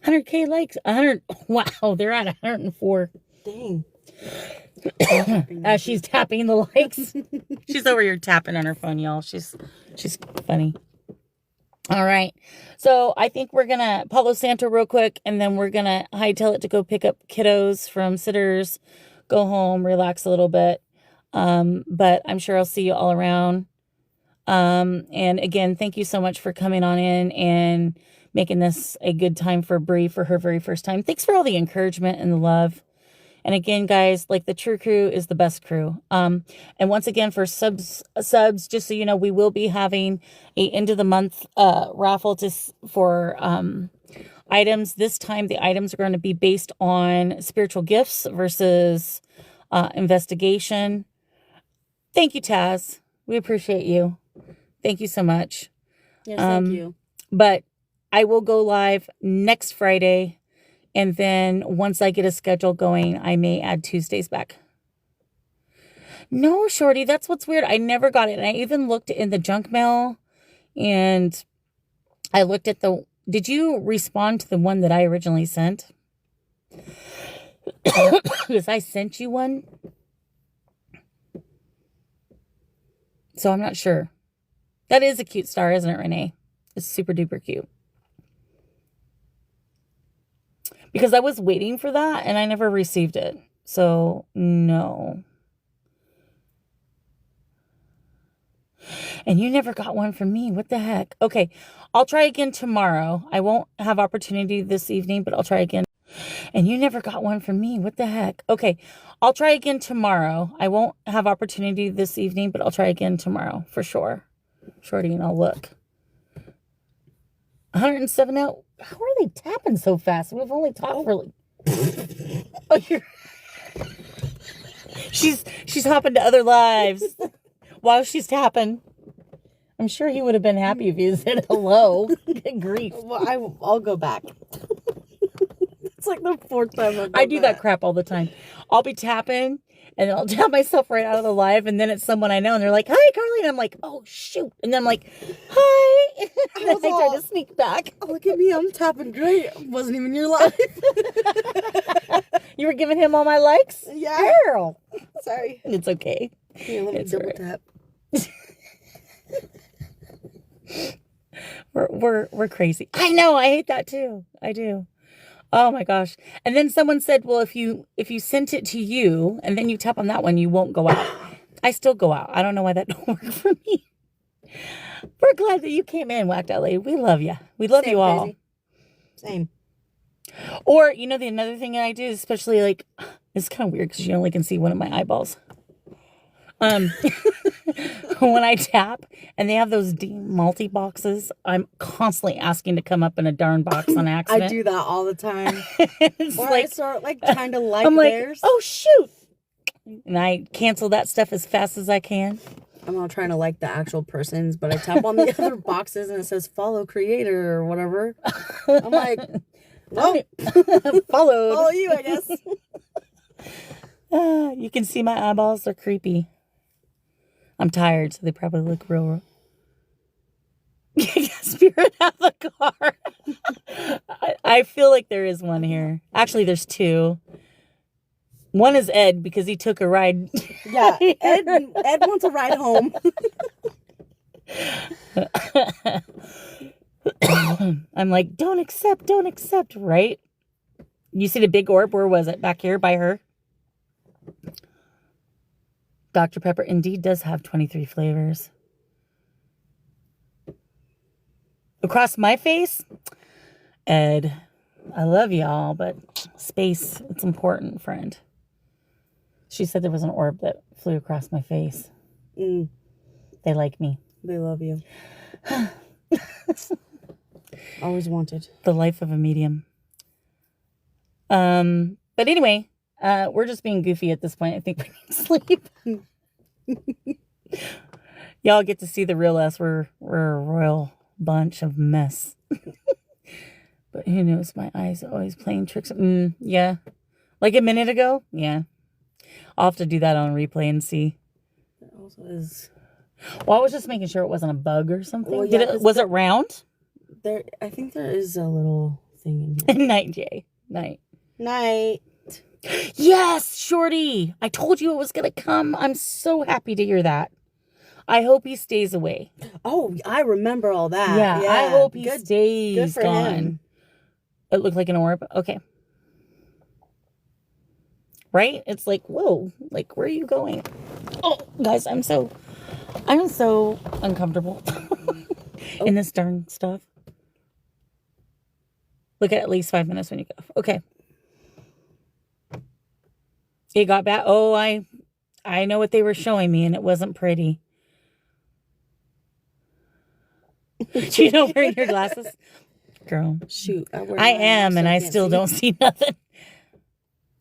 100K likes. 100. Wow, they're at 104. Dang. As she's tapping the likes. She's over here tapping on her phone, y'all. She's funny. All right. So I think we're going to Palo Santo real quick, and then we're going to hightail it to go pick up kiddos from sitters, go home, relax a little bit. But I'm sure I'll see you all around. And again, thank you so much for coming on in and making this a good time for Bree for her very first time. Thanks for all the encouragement and the love. And again, guys, like the True Crew is the best crew. And once again, for subs, just so you know, we will be having a end of the month raffle for items. This time, the items are going to be based on spiritual gifts versus investigation. Thank you, Taz. We appreciate you. Thank you so much. Yes, thank you. But I will go live next Friday. And then once I get a schedule going, I may add Tuesdays back. No, Shorty, that's what's weird. I never got it. And I even looked in the junk mail. And I looked at did you respond to the one that I originally sent? because I sent you one. So I'm not sure. That is a cute star, isn't it, Renee? It's super duper cute. Because I was waiting for that and I never received it. So, no. And you never got one from me. What the heck? Okay, I'll try again tomorrow. I won't have opportunity this evening, but I'll try again. And you never got one from me. What the heck? Okay, I'll try again tomorrow. I won't have opportunity this evening, but I'll try again tomorrow for sure. Shorty, and I'll look. 107 out. How are they tapping so fast? We've only talked for like... Oh, you're... She's hopping to other lives while she's tapping. I'm sure he would have been happy if you said hello. Good grief. Well, I'll go back. It's like the fourth time I do that crap all the time. I'll be tapping and I'll tap myself right out of the live, and then it's someone I know and they're like, "Hi, Carly," and I'm like, "Oh shoot," and then I'm like, "Hi," and then I try to sneak back. Look at me, I'm tapping great. Wasn't even your live. You were giving him all my likes? Yeah. Girl. Sorry. It's okay. Here, let me It's double alright. tap. We're crazy. I know. I hate that too. I do. Oh my gosh. And then someone said, well, if you sent it to you and then you tap on that one, you won't go out. I still go out. I don't know why that don't work for me. We're glad that you came in, Whacked Out Lady. We love you. We love Same, you all. crazy. Same. Or, you know, another thing that I do, especially like, it's kind of weird because you only can see one of my eyeballs. When I tap and they have those multi boxes, I'm constantly asking to come up in a darn box on accident. I do that all the time. It's Or like, I start like trying to like I'm like, theirs. oh shoot. And I cancel that stuff as fast as I can. I'm not trying to like the actual persons, but I tap on the other boxes and it says follow creator or whatever. I'm like, well, Followed. follow you, I guess. You can see my eyeballs. They're creepy. I'm tired, so they probably look real. Spirit out of the car. I feel like there is one here. Actually, there's two. One is Ed because he took a ride. Yeah, Ed wants a ride home. I'm like, don't accept, right? You see the big orb? Where was it? Back here by her? Dr. Pepper indeed does have 23 flavors. Across my face, Ed, I love y'all, but space, it's important, friend. She said there was an orb that flew across my face. Mm, They like me. they love you. Always wanted. The life of a medium. But anyway, we're just being goofy at this point. I think we need sleep. Y'all get to see the real us. We're a royal bunch of mess. But who knows? My eyes are always playing tricks. Yeah. Like a minute ago? Yeah. I'll have to do that on replay and see. That also is... Well, I was just making sure it wasn't a bug or something. Well, yeah, Was it round? There, I think there is a little thing in here. Night, Jay. Night. Night. Yes, Shorty. I told you it was going to come. I'm so happy to hear that. I hope he stays away. Oh, I remember all that. Yeah, I hope he good, stays good for gone. him. It looked like an orb. Okay. Right? It's like, whoa, like, where are you going? Oh, guys, I'm so uncomfortable in this darn stuff. Look at least 5 minutes when you go. Okay. It got bad. Oh, I know what they were showing me, and it wasn't pretty. Do you know wearing your glasses? Girl. Shoot. I am, and I still don't see nothing.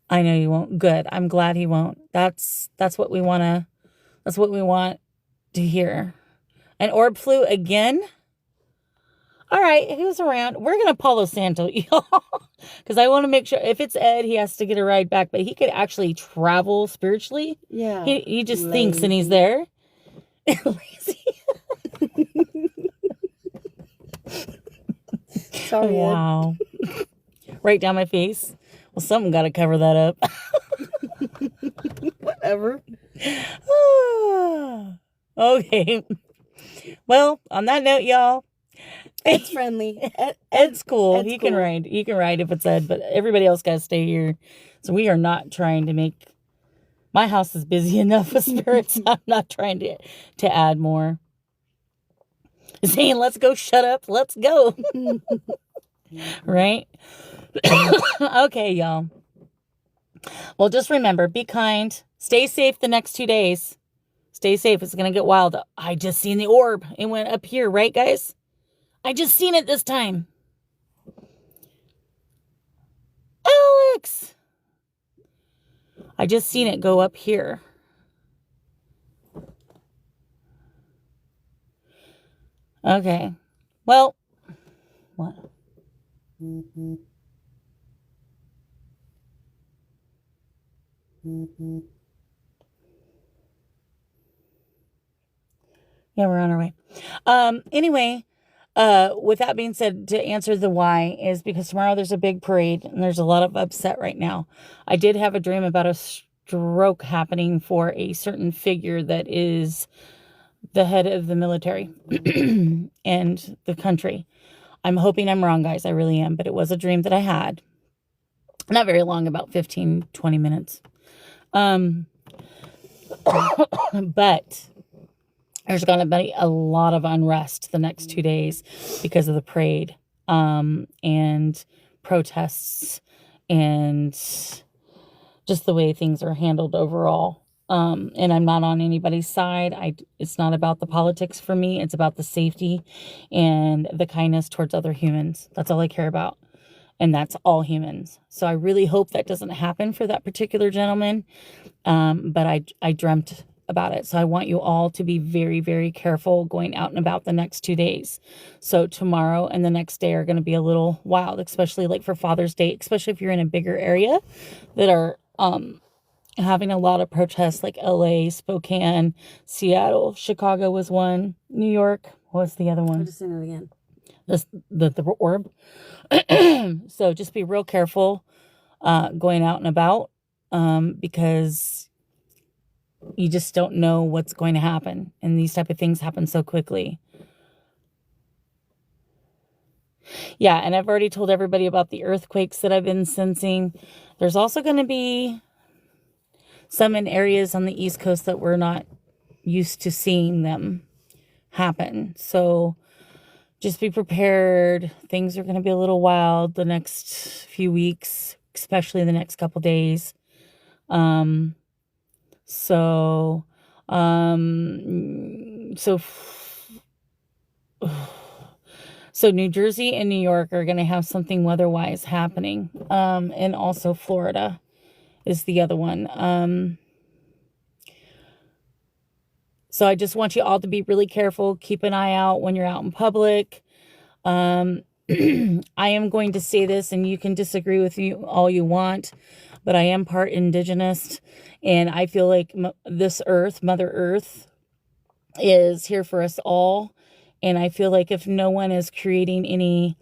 I know you won't. Good. I'm glad he won't. That's what we want to hear. An orb flew again? All right, who's around? We're going to Palo Santo, y'all. Because I want to make sure, if it's Ed, he has to get a ride back. But he could actually travel spiritually. Yeah. He just thinks and he's there. Lazy. Sorry, wow. Right down my face. Well, something got to cover that up. Whatever. Okay. Well, on that note, y'all, Ed's friendly. Ed's cool. Ed's He can cool. ride. He can ride if it's Ed, but everybody else got to stay here. So we are not trying to make my house is busy enough with spirits. I'm not trying to add more. Saying, let's go, shut up, let's go. Right? Okay, y'all. Well, just remember, be kind. Stay safe the next 2 days. Stay safe. It's going to get wild. I just seen the orb. It went up here, right, guys? I just seen it this time. Alex! I just seen it go up here. Okay. Well, what? Yeah, we're on our way. Anyway, with that being said, to answer the why is because tomorrow there's a big parade and there's a lot of upset right now. I did have a dream about a stroke happening for a certain figure that is the head of the military and the country. I'm hoping I'm wrong, guys. I really am. But it was a dream that I had. Not very long, about 15, 20 minutes. But there's going to be a lot of unrest the next 2 days because of the parade and protests and just the way things are handled overall. And I'm not on anybody's side. It's not about the politics for me. It's about the safety and the kindness towards other humans. That's all I care about. And that's all humans. So I really hope that doesn't happen for that particular gentleman. But I dreamt about it. So I want you all to be very, very careful going out and about the next 2 days. So tomorrow and the next day are going to be a little wild, especially like for Father's Day, especially if you're in a bigger area that are having a lot of protests like LA, Spokane, Seattle, Chicago was one, New York. What's the other one? I'll just say that again. The orb. So just be real careful going out and about because you just don't know what's going to happen. And these type of things happen so quickly. Yeah, and I've already told everybody about the earthquakes that I've been sensing. There's also going to be some in areas on the East Coast that we're not used to seeing them happen. So just be prepared. Things are going to be a little wild the next few weeks, especially the next couple days. So New Jersey and New York are going to have something weather-wise happening. And also Florida is the other one. So I just want you all to be really careful. Keep an eye out when you're out in public. I am going to say this, and you can disagree with you all you want, but I am part indigenous, and I feel like this earth, Mother Earth, is here for us all. And I feel like if no one is creating any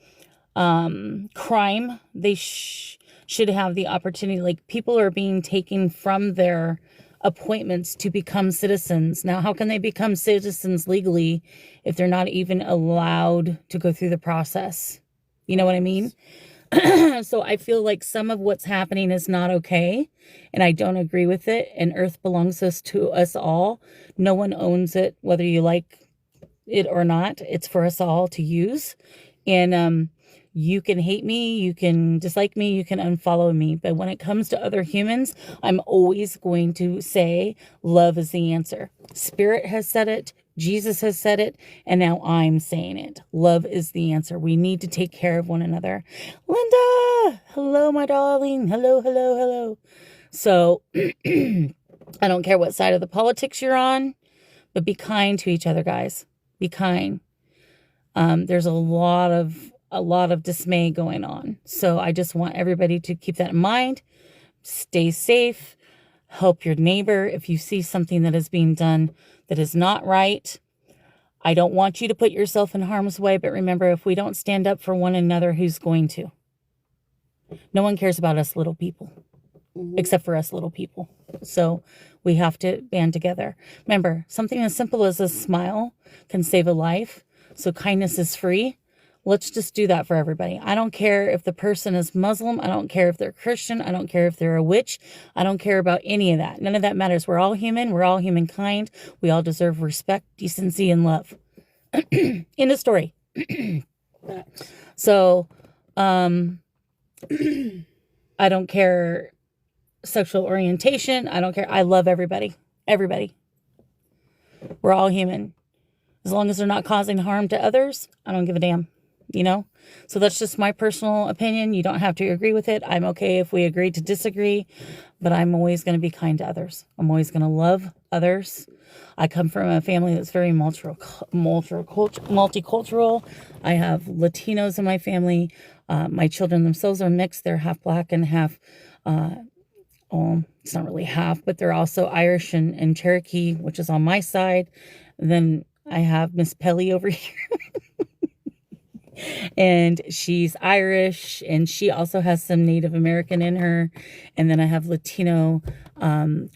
crime, they should have the opportunity. Like, people are being taken from their appointments to become citizens. Now, how can they become citizens legally if they're not even allowed to go through the process? You know what I mean? So I feel like some of what's happening is not okay, and I don't agree with it. And Earth belongs to us all. No one owns it, whether you like it or not. It's for us all to use. And you can hate me, you can dislike me, you can unfollow me. But when it comes to other humans, I'm always going to say love is the answer. Spirit has said it. Jesus has said it, and now I'm saying it. Love is the answer. We need to take care of one another. Linda! Hello, my darling. Hello, hello, hello. So, I don't care what side of the politics you're on, but be kind to each other, guys. Be kind. There's a lot of dismay going on. So I just want everybody to keep that in mind. Stay safe. Help your neighbor if you see something that is being done that is not right. I don't want you to put yourself in harm's way, but remember, if we don't stand up for one another, who's going to? No one cares about us little people. except for us little people. So we have to band together. Remember, something as simple as a smile can save a life. So kindness is free. Let's just do that for everybody. I don't care if the person is Muslim. I don't care if they're Christian. I don't care if they're a witch. I don't care about any of that. None of that matters. We're all human. We're all humankind. We all deserve respect, decency, and love. End of story. So, I don't care sexual orientation. I don't care. I love everybody. Everybody. We're all human. As long as they're not causing harm to others, I don't give a damn. You know? So that's just my personal opinion. You don't have to agree with it. I'm okay if we agree to disagree, but I'm always going to be kind to others. I'm always going to love others. I come from a family that's very multicultural. I have Latinos in my family. My children themselves are mixed. They're half black and half, it's not really half, but they're also Irish and Cherokee, which is on my side. Then I have Miss Pelly over here. And she's Irish, and she also has some Native American in her. And then I have Latino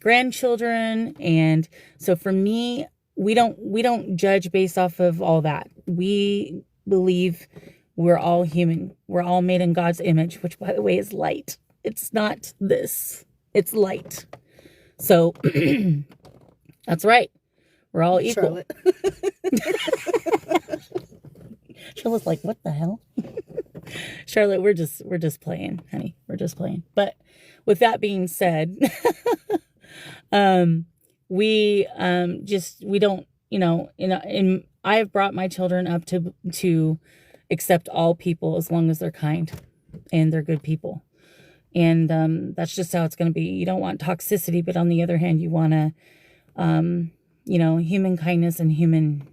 grandchildren. And so for me, we don't judge based off of all that. We believe we're all human. We're all made in God's image, which, by the way, is light. It's not this. It's light. So that's right. We're all equal. Charlotte. Charlotte's like, what the hell? Charlotte, we're just playing, honey. We're just playing. But with that being said, we don't, and I have brought my children up to accept all people as long as they're kind and they're good people. And that's just how it's going to be. You don't want toxicity, but on the other hand, you want to, human kindness and human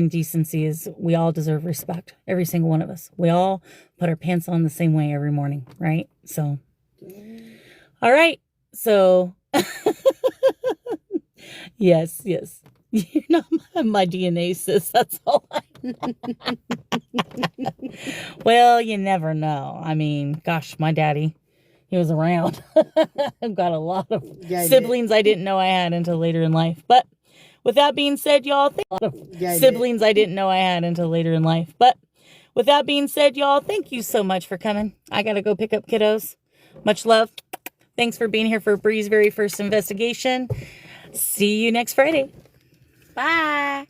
decency is, we all deserve respect. Every single one of us. We all put our pants on the same way every morning, right? So, all right. So, yes. You're not my DNA, sis. That's all Well, you never know. I mean, gosh, my daddy, he was around. I've got a lot of siblings I didn't know I had until later in life. But with that being said, y'all, thank you so much for coming. I got to go pick up kiddos. Much love. Thanks for being here for Bree's very first investigation. See you next Friday. Bye.